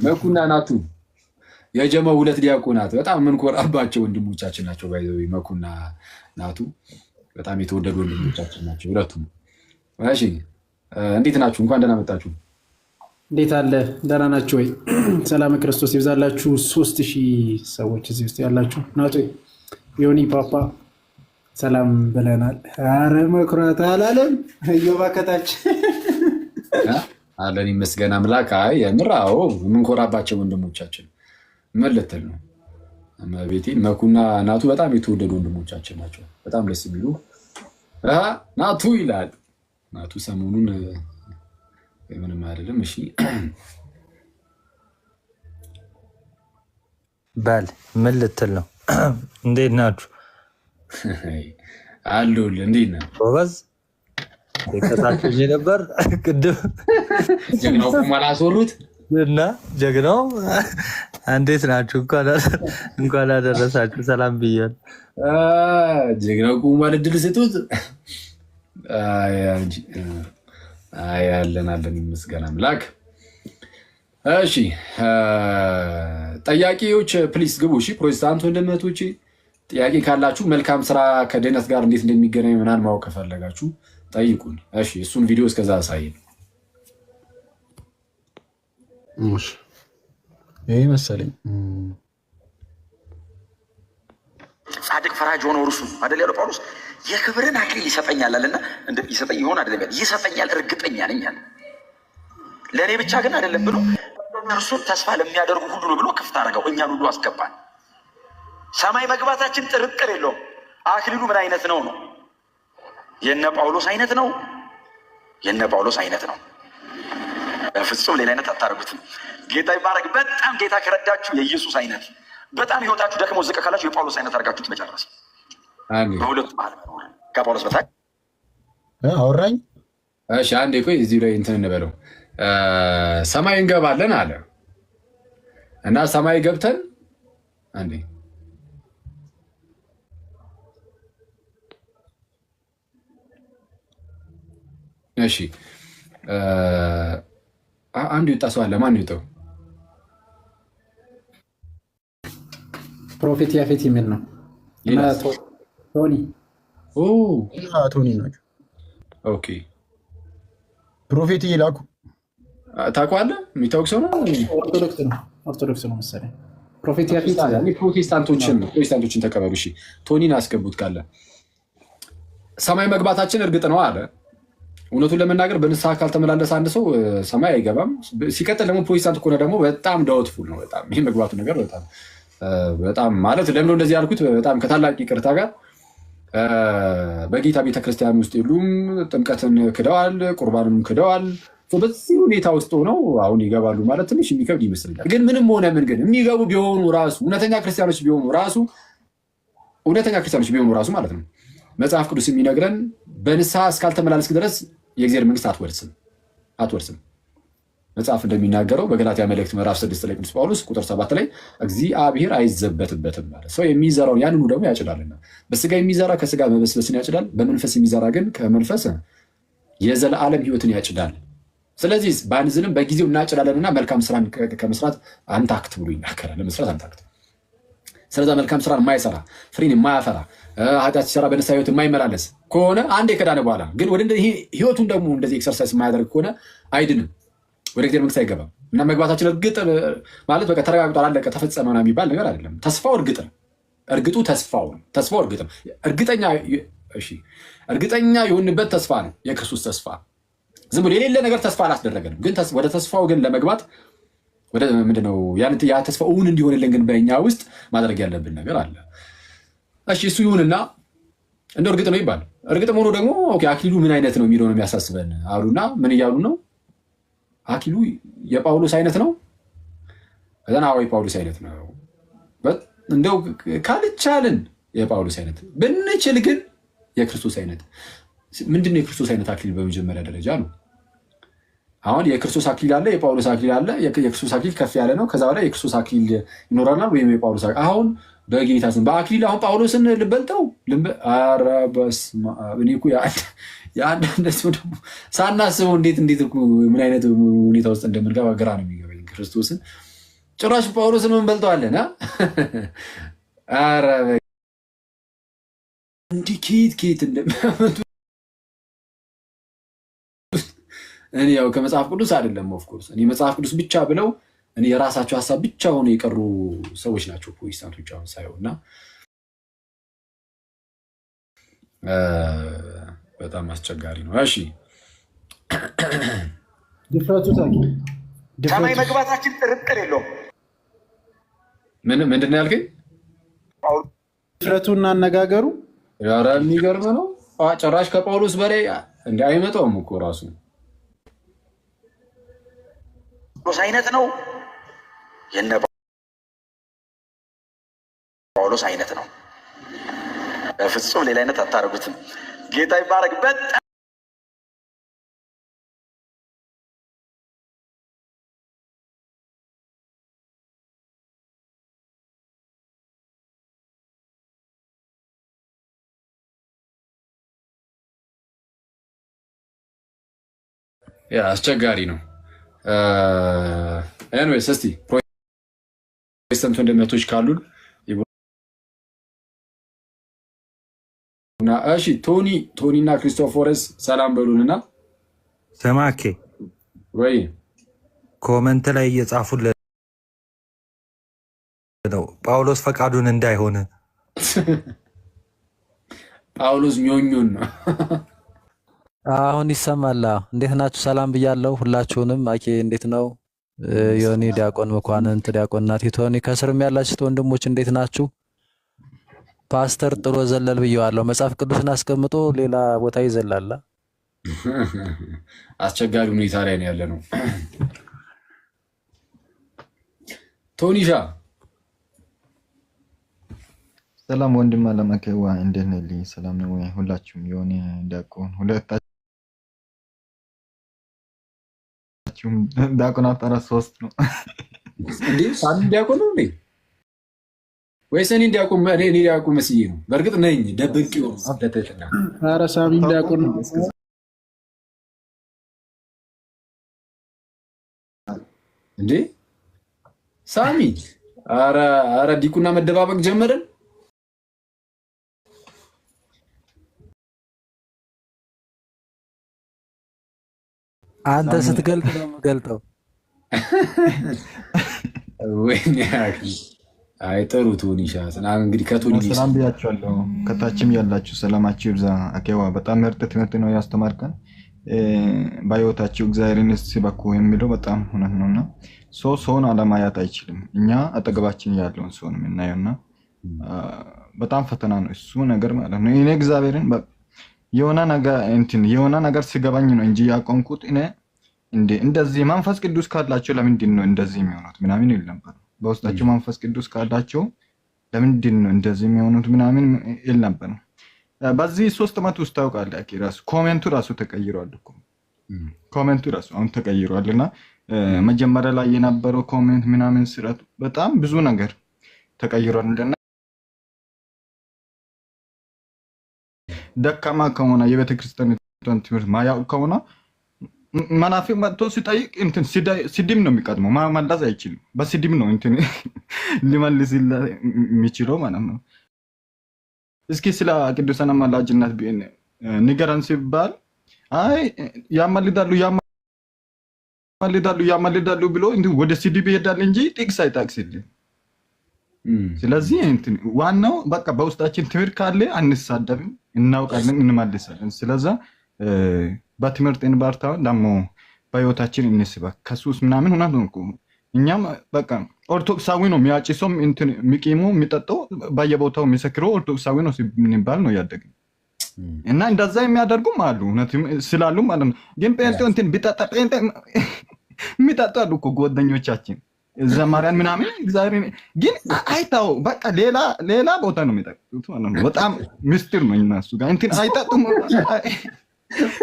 መኩና ናቱ የጀመው ሁለት ዲያቆናት በጣም የምንኮራባቸው ወንድሞቻችን ናቸው። ባይዘው መኩና ናቱ በጣም የተወደዱ ወንድሞቻችን ናቸው ሁለቱም። እሺ እንዴት ናችሁ? እንኳን ደህና መጣችሁ። እንዴት አለ? ደህና ናችሁ ወይ? ሰላም ክርስቶስ ይብዛላችሁ። 3000 ሰዎች እዚህ ውስጥ ያላችሁ ናቱ ዮኒ ፓፓ ሰላም ብለናል። ኧረ መኩራት አላለም እየባከታች አለን ይመስገን አምላክ። አይ የምራው የምንኮራባቸው ወንድሞቻችን ምን ልትል ነው? ቤቴ መኩና ናቱ በጣም የተወደዱ ወንድሞቻችን ናቸው። በጣም ደስ የሚሉ ናቱ ይላል። ናቱ ሰሞኑን ምንም አይደለም። እሺ በል ምን ልትል ነው? እንዴት ናችሁ? አሉል እንዴት ነህ? ጎበዝ ከታችሁ ነበር ቅድም ጀግናው ቁማላ አስወሩት እና ጀግናው እንዴት ናችሁ? እንኳን አደረሳችሁ። ሰላም ብያል። ጀግናው ቁማላ እድል ስጡት። አይ አለን ይመስገን አምላክ። እሺ ጠያቂዎች ፕሊስ ግቡ። እሺ ፕሮቴስታንት ወንድሞቼ ጥያቄ ካላችሁ መልካም ስራ ከድህነት ጋር እንዴት እንደሚገናኝ ምናምን ማወቅ ከፈለጋችሁ ጠይቁን። እሺ እሱን ቪዲዮ እስከዛ አሳይን። ይሄ መሰለኝ ጻድቅ ፈራጅ ሆኖ እርሱ አይደል ያለው ጳውሎስ የክብርን አክሊል ይሰጠኛል አለና ይሰጠኝ ይሆን አይደለም ያለው ይሰጠኛል እርግጠኛ ነኝ አለ። ለእኔ ብቻ ግን አይደለም ብሎ እርሱን ተስፋ ለሚያደርጉ ሁሉ ነው ብሎ ክፍት አደረገው። እኛን ሁሉ አስገባን። ሰማይ መግባታችን ጥርጥር የለውም። አክሊሉ ምን አይነት ነው ነው? የነ ጳውሎስ አይነት ነው። የነ ጳውሎስ አይነት ነው። በፍጹም ሌላ አይነት አታደርጉትም። ጌታ ይባረክ። በጣም ጌታ ከረዳችሁ የኢየሱስ አይነት፣ በጣም ህይወታችሁ ደክሞ ዝቅ ካላችሁ የጳውሎስ አይነት አድርጋችሁት መጨረስ። በሁለቱ መሀል መኖር ከጳውሎስ በታች አወራኝ። እሺ አንዴ ቆይ እዚህ ላይ እንትን እንበለው። ሰማይ እንገባለን አለ እና ሰማይ ገብተን አንዴ እሺ አንድ ይወጣ ሰው አለ። ማን ይወጣው? ፕሮፌት ያፌት የሚል ነው። ቶኒ ቶኒ ናቸው። ኦኬ ፕሮፌት ይላኩ ታውቀዋለህ? የሚታወቅ ሰው ነው። ኦርቶዶክስ ነው መሰለኝ። ፕሮፌት ያፌት ፕሮቴስታንቶችን ተቀበሉ። እሺ ቶኒን አስገቡት ካለ ሰማይ መግባታችን እርግጥ ነው አለ። እውነቱን ለመናገር በንስሐ ካልተመላለሰ አንድ ሰው ሰማይ አይገባም። ሲቀጥል ደግሞ ፕሮቴስታንት ከሆነ ደግሞ በጣም ዳውትፉል ነው። በጣም ይህ መግባቱ ነገር በጣም ማለት ለምዶ እንደዚህ ያልኩት በጣም ከታላቅ ይቅርታ ጋር በጌታ ቤተክርስቲያን ውስጥ የሉም። ጥምቀትን ክደዋል፣ ቁርባንም ክደዋል። በዚህ ሁኔታ ውስጥ ሆነው አሁን ይገባሉ ማለት ትንሽ የሚከብድ ይመስለኛል። ግን ምንም ሆነ ምን ግን የሚገቡ ቢሆኑ ራሱ እውነተኛ ክርስቲያኖች ቢሆኑ ራሱ ማለት ነው መጽሐፍ ቅዱስ የሚነግረን በንስሐ እስካልተመላለስክ ድረስ የእግዚአብሔር መንግስት አትወርስም። መጽሐፍ እንደሚናገረው በገላትያ መልእክት ምዕራፍ 6 ላይ ቅዱስ ጳውሎስ ቁጥር 7 ላይ እግዚአብሔር አይዘበትበትም ማለት ሰው የሚዘራውን ያንኑ ደግሞ ያጭዳልና፣ በስጋ የሚዘራ ከስጋ መበስበስን ያጭዳል፣ በመንፈስ የሚዘራ ግን ከመንፈስ የዘላለም ሕይወትን ያጭዳል። ስለዚህ ባንዝልም በጊዜው እናጭዳለንና መልካም ስራን ከመስራት አንታክት ብሎ ይናገራል። ለመስራት አንታክት። ስለዛ መልካም ስራን የማይሰራ ፍሬን የማያፈራ ኃጢአት ሲሰራ በንስሐ ህይወት የማይመላለስ ከሆነ አንዴ ከዳነ በኋላ ግን ወደ ህይወቱን ደግሞ እንደዚህ ኤክሰርሳይዝ የማያደርግ ከሆነ አይድንም፣ ወደ እግዚአብሔር መንግስት አይገባም። እና መግባታችን እርግጥ ማለት በቃ ተረጋግጧል አለቀ ተፈጸመ ነው የሚባል ነገር አይደለም። ተስፋው እርግጥ ነው። እርግጡ ተስፋው እርግጥ ነው። እርግጠኛ የሆንበት ተስፋ ነው የክርስቶስ ተስፋ። ዝም ብሎ የሌለ ነገር ተስፋ አላስደረገንም። ግን ወደ ተስፋው ግን ለመግባት ወደ ምንድነው ያ ተስፋ እውን እንዲሆንልን ግን በእኛ ውስጥ ማድረግ ያለብን ነገር አለ። እሺ እሱ ይሁንና እንደ እርግጥ ነው ይባል። እርግጥ ሆኖ ደግሞ አክሊሉ ምን አይነት ነው የሚለው ነው የሚያሳስበን አሉና ምን እያሉ ነው? አክሊሉ የጳውሎስ አይነት ነው። ከዛና የጳውሎስ አይነት ነው። እንደው ካልቻልን የጳውሎስ አይነት ብንችል ግን የክርስቶስ አይነት ምንድነው? የክርስቶስ አይነት አክሊል በመጀመሪያ ደረጃ ነው። አሁን የክርስቶስ አክሊል አለ፣ የጳውሎስ አክሊል አለ። የክርስቶስ አክሊል ከፍ ያለ ነው። ከዛ በላይ የክርስቶስ አክሊል ይኖራናል ወይም የጳውሎስ አሁን በጌታ ስም በአክሊል አሁን ጳውሎስን ልበልጠው ኧረ በስመ አብ። እኔ እኮ የአንዳንድ ሰው ደግሞ ሳናስበው እንዴት ምን አይነት ሁኔታ ውስጥ እንደምንገባ ግራ ነው የሚገባኝ። ክርስቶስን ጭራሽ ጳውሎስን ምን በልጠዋለን? ኧረ እንዲህ ኬት እንደሚያመጡ እኔ ያው ከመጽሐፍ ቅዱስ አይደለም ኦፍኮርስ እኔ መጽሐፍ ቅዱስ ብቻ ብለው እኔ የራሳቸው ሀሳብ ብቻ ሆነ የቀሩ ሰዎች ናቸው ፕሮቴስታንቶች አሁን ሳይሆን እና በጣም አስቸጋሪ ነው። እሺ ድፍረቱ ሰማይ መግባታችን ጥርጥር የለውም። ምንድን ነው ያልከኝ? ድፍረቱና አነጋገሩ ኧረ የሚገርም ነው። ጭራሽ ከጳውሎስ በላይ እንደ አይመጣውም እኮ ራሱ ጳውሎስ አይነት ነው። የነ ጳውሎስ አይነት ነው። በፍጹም ሌላ አይነት አታረጉትም። ጌታ ይባረክ። በጣም አስቸጋሪ ነው። ኤኒዌይስ እስቲ ፕሮቴስታንት ወንድሞች ካሉን እሺ ቶኒ እና ክሪስቶፎረስ ሰላም በሉንና ሰማኬ ወይ ኮመንት ላይ እየጻፉልን ነው ጳውሎስ ፈቃዱን እንዳይሆን ጳውሎስ ኞኞን ነው። አሁን ይሰማል። እንዴት ናችሁ? ሰላም ብያለሁ ሁላችሁንም። አኬ እንዴት ነው? ዮኒ፣ ዲያቆን መኳንንት፣ ዲያቆን ናቲ፣ ቶኒ ከስርም ያላችሁት ወንድሞች እንዴት ናችሁ? ፓስተር ጥሎ ዘለል ብየዋለሁ። መጽሐፍ ቅዱስን አስቀምጦ ሌላ ቦታ ይዘላል። አስቸጋሪ ሁኔታ ላይ ነው ያለ ነው። ቶኒሻ ሰላም ወንድም አለማከዋ እንዴት ነህ? ሰላም ነው ወይ? ሁላችሁም የሆነ ዲያቆን ሁለታችሁም ዲያቆን አጣራ ሶስት ነው እንዴ? ሳሚ ዲያቆን ነው እንዴ? ወይስ እኔ ዲያቆን መስዬ ነው? በእርግጥ ነኝ ደብቄው ስለተጠና። ኧረ ሳሚ ዲያቆን ነው እንዴ? ሳሚ ኧረ ዲቁና መደባበቅ ጀመርን። አንተ ስትገልጥ ነው የምገልጠው። ወይኔ አይ ጥሩ ቶኒሻ እንግዲህ ከቶኒ ሰላም ብያችኋለሁ። ከታችም ያላችሁ ሰላማችሁ ይብዛ። አኬዋ በጣም ምርጥ ትምህርት ነው ያስተማርከን። በሕይወታችሁ እግዚአብሔርን ስበኩ የሚለው በጣም እውነት ነውና ሰውን አለማየት አይችልም። እኛ አጠገባችን ያለውን ሰውን የምናየውና በጣም ፈተና ነው እሱ ነገር ማለት ነው። እኔ እግዚአብሔርን የሆነ ነገር ሲገባኝ ነው እንጂ ያቆምኩት እኔ እንደዚህ መንፈስ ቅዱስ ካላቸው ለምንድን ነው እንደዚህ የሚሆኑት ምናምን ይል ነበር። በውስጣቸው መንፈስ ቅዱስ ካላቸው ለምንድን ነው እንደዚህ የሚሆኑት ምናምን ይል ነበር። በዚህ 3 ዓመት ውስጥ ታውቃለህ ራሱ ኮሜንቱ ራሱ ተቀይሯል እኮ ኮሜንቱ ራሱ አሁን ተቀይሯልና መጀመሪያ ላይ የነበረው ኮሜንት ምናምን ስራቱ በጣም ብዙ ነገር ተቀይሯልና ደካማ ከሆነ የቤተክርስቲያን ትምህርት ማያው ከሆነ መናፍቅ መጥቶ ሲጠይቅ እንትን ሲድም ነው የሚቀድመው። መመለስ አይችልም። በሲድም ነው እንትን ሊመልስ የሚችለው ማለት ነው። እስኪ ስለ ቅዱሳን አማላጅነት ንገረን ሲባል አይ ያማልዳሉ ብሎ ወደ ሲድም ይሄዳል እንጂ ጥቅስ አይጠቅስልም። ስለዚህ እንትን ዋናው በቃ በውስጣችን ትምህርት ካለ አንሳደብም፣ እናውቃለን፣ እንመልሳለን። ስለዛ በትምህርት እንባርታው ደግሞ በሕይወታችን እንስበክ። ከሱስ ምናምን ሆና ነው እኮ እኛም በቃ ኦርቶዶክሳዊ ነው የሚያጭሰው እንትን የሚቂሙ የሚጠጣው በየቦታው የሚሰክረው ኦርቶዶክሳዊ ነው ሲባል ነው ያደግን እና እንደዛ የሚያደርጉም አሉ ስላሉ ማለት ነው። ግን ጴንጤው እንትን ቢጠጣ ጴንጤ የሚጠጡ አሉ እኮ ጓደኞቻችን ዘማሪያን ምናምን እግዚአብሔር ግን አይታው በቃ ሌላ ቦታ ነው የሚጠጡት ማለት ነው። በጣም ምስጢር ነው እነሱ ጋር እንትን አይጠጡም።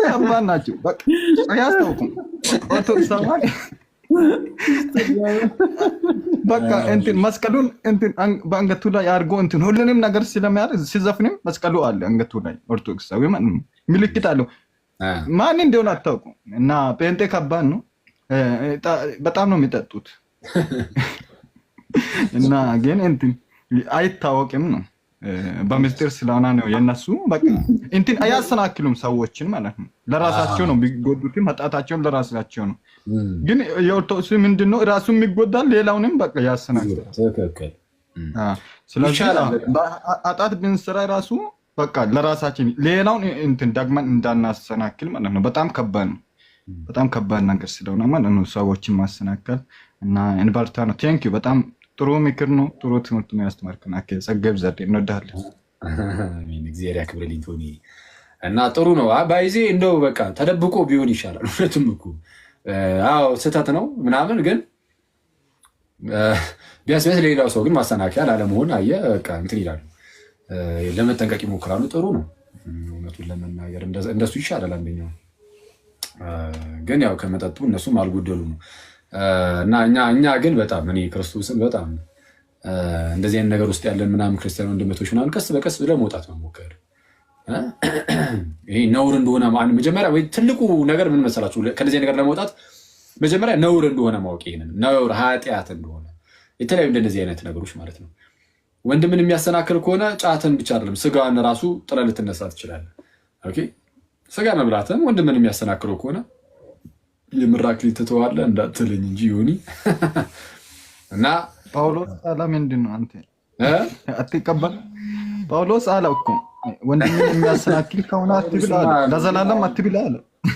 ከባድ ናቸው። በቃ አያስታውቁም። ኦርቶዶክሳውያን በቃ እንትን መስቀሉን እንትን በአንገቱ ላይ አድርጎ እንትን ሁሉንም ነገር ስለሚያደርግ ሲዘፍንም መስቀሉ አለ አንገቱ ላይ ኦርቶዶክሳዊ ምልክት አለው። ማን እንደሆነ አታውቁም። እና ጴንጤ ከባድ ነው። በጣም ነው የሚጠጡት እና ግን እንትን አይታወቅም ነው በምስጢር ስለሆነ ነው የነሱ በቃ እንትን አያሰናክሉም ሰዎችን ማለት ነው። ለራሳቸው ነው የሚጎዱትም ኃጢአታቸውን ለራሳቸው ነው። ግን የኦርቶዶክስ ምንድነው ራሱን የሚጎዳል ሌላውንም በቃ ያሰናክላል። ትክክል። ስለዚህ ኃጢአት ብንሰራ ራሱ በቃ ለራሳችን ሌላውን እንትን ደግመን እንዳናሰናክል ማለት ነው። በጣም ከባድ ነው። በጣም ከባድ ነገር ስለሆነ ማለት ነው ሰዎችን ማሰናከል እና እንበርታ ነው። ቴንክ ዩ በጣም ጥሩ ምክር ነው። ጥሩ ትምህርት ነው ያስተማርከን። ጸገብ ዘዴ እንወዳለን። አሜን። እግዚአብሔር ያክብርልኝ ቶኒ እና ጥሩ ነው። ባይዜ እንደው በቃ ተደብቆ ቢሆን ይሻላል። እውነትም እኮ አዎ ስህተት ነው ምናምን፣ ግን ቢያንስ ሌላው ሰው ግን ማሰናከያ ላለመሆን አየህ በቃ እንትን ይላሉ፣ ለመጠንቀቅ ይሞክራሉ። ጥሩ ነው እውነቱን ለመናገር እንደሱ ይሻላል። አንደኛው ግን ያው ከመጠጡ እነሱም አልጎደሉ ነው እና እኛ ግን በጣም እኔ ክርስቶስን በጣም እንደዚህ አይነት ነገር ውስጥ ያለን ምናምን ክርስቲያን ወንድመቶች ምናምን ቀስ በቀስ ብለህ መውጣት መሞከር ይሄ ነውር እንደሆነ መጀመሪያ ወይ ትልቁ ነገር ምን መሰላችሁ? ከዚህ ነገር ለመውጣት መጀመሪያ ነውር እንደሆነ ማወቅ፣ ይሄንን ነውር ኃጢአት እንደሆነ የተለያዩ እንደዚህ አይነት ነገሮች ማለት ነው። ወንድምን የሚያሰናክል ከሆነ ጫትን ብቻ አይደለም ስጋን ራሱ ጥለህ ልትነሳ ትችላለህ። ኦኬ ስጋ መብላትም ወንድምን የሚያሰናክለው ከሆነ የምራክሊት ትተዋለህ እንዳትለኝ እንጂ ዮኒ እና ጳውሎስ አለ ምንድን ነው አንተ አትቀበል? ጳውሎስ አለ እኮ ወንድምን የሚያሰናክል ከሆነ አትብላ፣ ለዘላለም አትብላ አለ።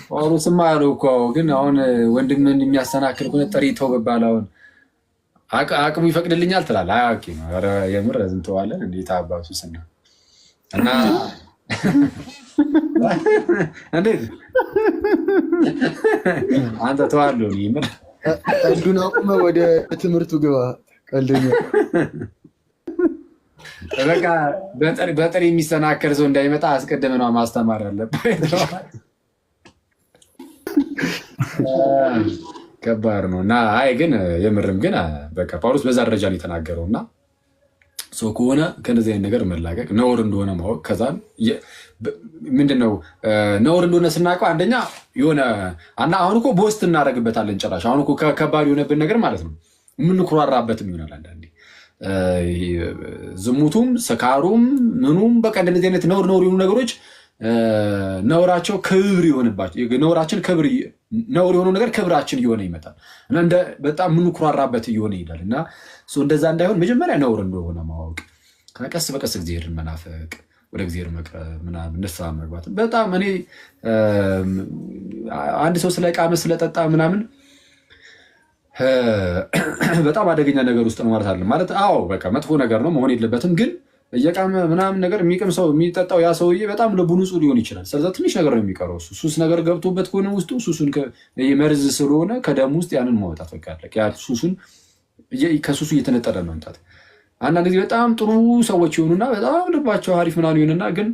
ጳውሎስማ አለው እኮ ግን አሁን ወንድምን የሚያሰናክል ከሆነ ጥሪ ተው በባል አሁን አቅሙ ይፈቅድልኛል ትላለህ። አያውቂ ነው የምር ዝንተዋለን እንዴት አባቱ ስና እና እንዴት አንተ ተዋለው ይምር ቀልዱን አቁመ ወደ ትምህርቱ ግባ። ቀልደኛ በቃ በጥሪ የሚሰናከል ሰው እንዳይመጣ አስቀድመን ነው ማስተማር አለበት። ከባድ ነው እና አይ ግን የምርም ግን በቃ ጳውሎስ በዛ ደረጃ ነው የተናገረው እና ሰው ከሆነ ከነዚህ አይነት ነገር መላቀቅ ነውር እንደሆነ ማወቅ። ከዛን ምንድነው ነውር እንደሆነ ስናውቀው አንደኛ የሆነ አሁን እኮ ቦስት እናደርግበታለን ጭራሽ። አሁን እኮ ከባድ የሆነብን ነገር ማለት ነው የምንኩራራበትም ይሆናል አንዳንዴ። ዝሙቱም ስካሩም ምኑም በቃ እንደዚህ አይነት ነውር የሆኑ ነገሮች ነውራቸው ክብር ይሆንባቸው ነውራችን ክብር ነውር የሆነው ነገር ክብራችን እየሆነ ይመጣል እና በጣም የምንኩራራበት እየሆነ ይሄዳል እና እንደዛ እንዳይሆን መጀመሪያ ነውር እንደሆነ ማወቅ፣ ቀስ በቀስ እግዚአብሔርን መናፈቅ፣ ወደ እግዚአብሔር መቅረብ ምናምን ንስሐ መግባት። በጣም እኔ አንድ ሰው ስለቃመ ስለጠጣ ምናምን በጣም አደገኛ ነገር ውስጥ ነው ማለት አለ ማለት አዎ በቃ መጥፎ ነገር ነው መሆን የለበትም። ግን እየቃመ ምናምን ነገር የሚቅም ሰው የሚጠጣው ያ ሰውዬ በጣም ልቡ ንጹህ ሊሆን ይችላል። ስለዚህ ትንሽ ነገር ነው የሚቀረው። ሱስ ነገር ገብቶበት ከሆነ ውስጡ ሱሱን መርዝ ስለሆነ ከደም ውስጥ ያንን ማውጣት በቃ ሱሱን ከሱሱ እየተነጠለ መምጣት። አንዳንድ ጊዜ በጣም ጥሩ ሰዎች ይሆኑና በጣም ልባቸው አሪፍ ምናምን ይሆንና ግን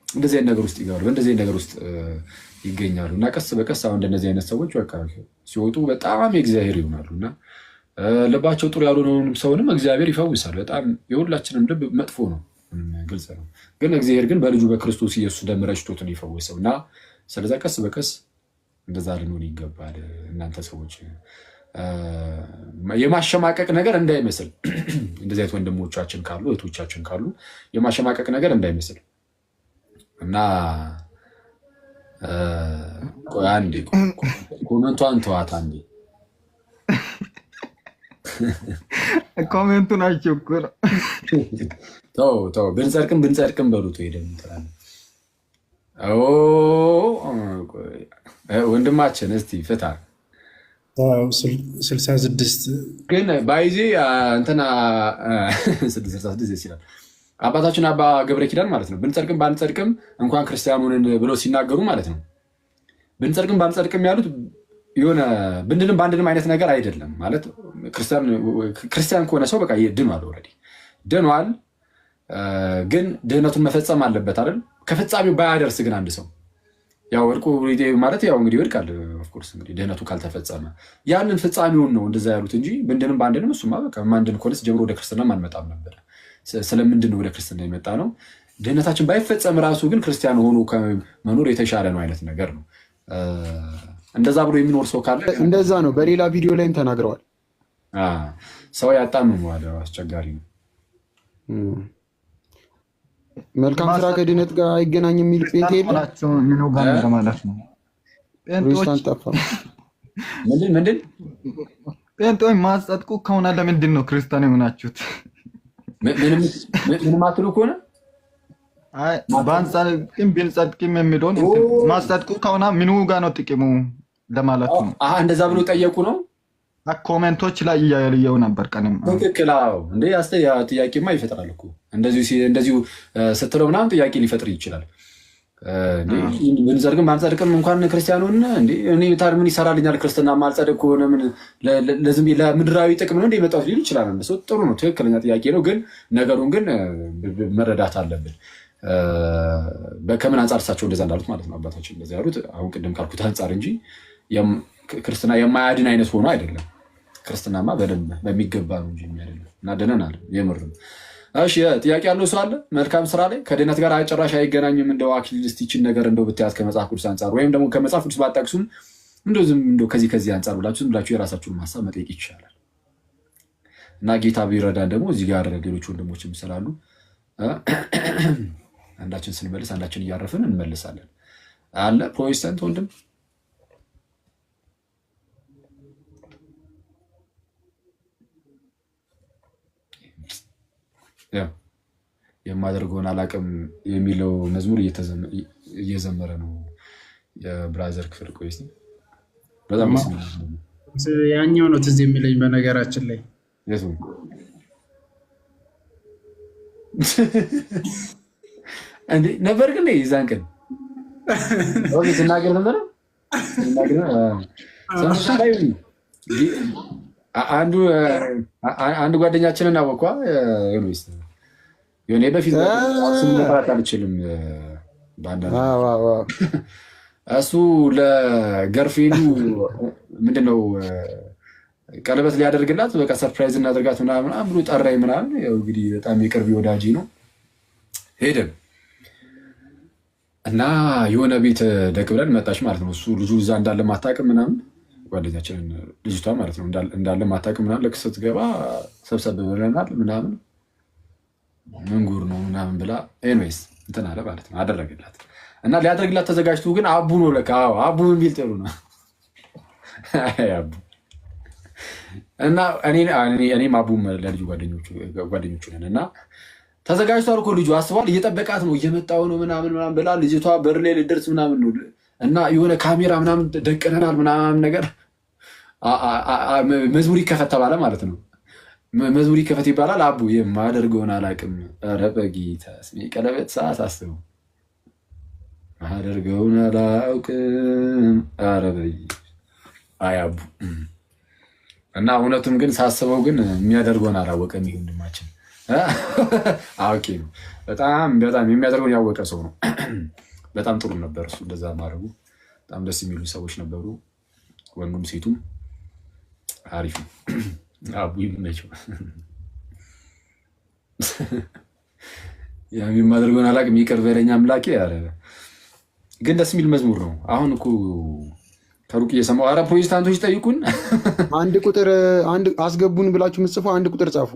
እንደዚህ አይነት ነገር ውስጥ ይገባሉ፣ በእንደዚህ አይነት ነገር ውስጥ ይገኛሉ እና ቀስ በቀስ አሁን እንደነዚህ አይነት ሰዎች በቃ ሲወጡ በጣም የእግዚአብሔር ይሆናሉ እና ልባቸው ጥሩ ያልሆነውንም ሰውንም እግዚአብሔር ይፈውሳል። በጣም የሁላችንም ልብ መጥፎ ነው፣ ግልጽ ነው። ግን እግዚአብሔር ግን በልጁ በክርስቶስ ኢየሱስ ደም ረጭቶት ነው የፈወሰው እና ስለዛ ቀስ በቀስ እንደዛ ልንሆን ይገባል። እናንተ ሰዎች የማሸማቀቅ ነገር እንዳይመስል እንደዚህ አይነት ወንድሞቻችን ካሉ እህቶቻችን ካሉ የማሸማቀቅ ነገር እንዳይመስል እና አንዴ ኮመንቷን ተዋት አንዴ ኮሜንቱ ናቸው እኮ ነው። ተው ብንጸድቅም በሉት ሄደን ወንድማችን እስቲ ፍታ 66 ግን ባይዜ እንትና 66 ይችላል አባታችን አባ ገብረ ኪዳን ማለት ነው። ብንጸድቅም ባንጸድቅም እንኳን ክርስቲያኑን ብለው ሲናገሩ ማለት ነው ብንጸድቅም ባንጸድቅም ያሉት የሆነ ብንድንም በአንድንም አይነት ነገር አይደለም ማለት ክርስቲያን ከሆነ ሰው በቃ ድኗል፣ ኦልሬዲ ድኗል። ግን ድህነቱን መፈጸም አለበት አይደል? ከፍጻሜው ባያደርስ ግን አንድ ሰው ያው ወድቆ ማለት ያው እንግዲህ ይወድቃል። ኦፍኮርስ እንግዲህ ድህነቱ ካልተፈጸመ ያንን ፍጻሜውን ነው እንደዛ ያሉት እንጂ ብንድንም በአንድንም እሱማ በቃ ማንድን ኮለስ ጀምሮ ወደ ክርስትና አንመጣም ነበር። ስለምንድን ነው ወደ ክርስትና የመጣ ነው? ድህነታችን ባይፈጸም ራሱ ግን ክርስቲያን ሆኖ መኖር የተሻለ ነው አይነት ነገር ነው። እንደዛ ብሎ የሚኖር ሰው ካለ እንደዛ ነው። በሌላ ቪዲዮ ላይም ተናግረዋል። ሰው ያጣምመዋል። አስቸጋሪ ነው። መልካም ስራ ከድነት ጋር አይገናኝም የሚል ጴንጤ የለም ማለት ነው። ፕሮቴስታንት ጠፋ። ምንድን ጴንጤዎች ማጸድቁ ከሆነ ለምንድን ነው ክርስቲያን የሆናችሁት? ምንም አትሉ ከሆነ በአንጻርም ቢንጸድቅም የሚለውን ማጸድቁ ከሆነ ምኑ ጋር ነው ጥቅሙ ለማለት ነው። እንደዛ ብሎ ጠየቁ ነው። ኮሜንቶች ላይ እያየው ነበር። ቀንም ትክክል እንዴ ጥያቄማ ይፈጥራል እኮ እንደዚሁ ስትለው ምናምን ጥያቄ ሊፈጥር ይችላል። ብንጸድቅም ባንጸድቅም እንኳን ክርስቲያኑን እኔ ታዲያ ምን ይሰራልኛል ክርስትና ማልጸድቅ ከሆነ ለምድራዊ ጥቅም ነው የመጣሁት ሊል ይችላል። ጥሩ ነው፣ ትክክለኛ ጥያቄ ነው። ግን ነገሩን ግን መረዳት አለብን። ከምን አንጻር እሳቸው እንደዛ እንዳሉት ማለት ነው። አባታችን እንደዛ ያሉት አሁን ቅድም ካልኩት አንጻር እንጂ ክርስትና የማያድን አይነት ሆኖ አይደለም። ክርስትናማ በደንብ በሚገባ ነው እንጂ የሚያድነው እና ድነናል የምርም። እሺ ጥያቄ ያለው ሰው አለ? መልካም ስራ ላይ ከድነት ጋር ጭራሽ አይገናኝም። እንደው አክሊል እስቲ ይችን ነገር እንደው ብታያት ከመጽሐፍ ቅዱስ አንጻር ወይም ደግሞ ከመጽሐፍ ቅዱስ ባጠቅሱም እንደው ከዚህ አንጻር ብላችሁ የራሳችሁን ሀሳብ መጠየቅ ይቻላል። እና ጌታ ቢረዳን ደግሞ እዚህ ጋር ሌሎች ወንድሞችም ስላሉ አንዳችን ስንመልስ አንዳችን እያረፍን እንመልሳለን። አለ ፕሮቴስታንት ወንድም የማደርገውን አላቅም የሚለው መዝሙር እየዘመረ ነው የብራዘር ክፍል። ቆይ በጣም ያኛው ነው ትዝ የሚለኝ በነገራችን ላይ ነበር ግን ይዛን ቀን ስናገር ነበረ አንድ ጓደኛችንን አወኳ ሆኔ በፊት ስመራት አልችልም። እሱ ለገርፌንዱ ምንድነው ቀለበት ሊያደርግላት በቃ ሰርፕራይዝ እናደርጋት ምናምን ብሎ ጠራኝ ምናምን። እንግዲህ በጣም የቅርብ ወዳጅ ነው። ሄደን እና የሆነ ቤት ደቅ ብለን መጣች ማለት ነው። እሱ ልጁ እዛ እንዳለ ማታውቅም ምናምን ጓደኛችንን ልጅቷ ማለት ነው እንዳለ ማታውቅም ምናምን። ልክ ስትገባ ሰብሰብ ብለናል ምናምን ምን ጉር ነው ምናምን ብላ ኤንዌይስ እንትን አለ ማለት ነው። አደረገላት እና ሊያደርግላት ተዘጋጅቶ ግን አቡ ነው ለካ አቡ የሚል ጥሩ ነው አቡ እና እኔም አቡም ለልጁ ጓደኞቹ ነን እና ተዘጋጅቷል እኮ ልጁ አስቧል። እየጠበቃት ነው እየመጣው ነው ምናምን ብላ ልጅቷ በር ላይ ልደርስ ምናምን ነው እና የሆነ ካሜራ ምናምን ደቅነናል ምናምን ነገር መዝሙር ይከፈት ተባለ ማለት ነው። መዝሙር ይከፈት ይባላል። አቡ የማደርገውን አላውቅም። ኧረ በጌታ ስሜ ቀለበት ሰዓት አስበው ማደርገውን አላውቅም። ኧረ አይ አቡ እና እውነቱን ግን ሳስበው ግን የሚያደርገውን አላወቀም። ይህ ወንድማችን አውቄ ነው። በጣም የሚያደርገውን ያወቀ ሰው ነው። በጣም ጥሩ ነበር እሱ እንደዛ ማድረጉ። በጣም ደስ የሚሉ ሰዎች ነበሩ፣ ወንዱም ሴቱም አሪፍ ነው። አቡ ይመቸው። የማደርገውን አላውቅም ይቅር በለኝ አምላኬ። ግን ደስ የሚል መዝሙር ነው። አሁን እኮ ከሩቅ እየሰማሁ ኧረ ፕሮቴስታንቶች ጠይቁን። አንድ ቁጥር አስገቡን ብላችሁ የምትጽፉ አንድ ቁጥር ጻፉ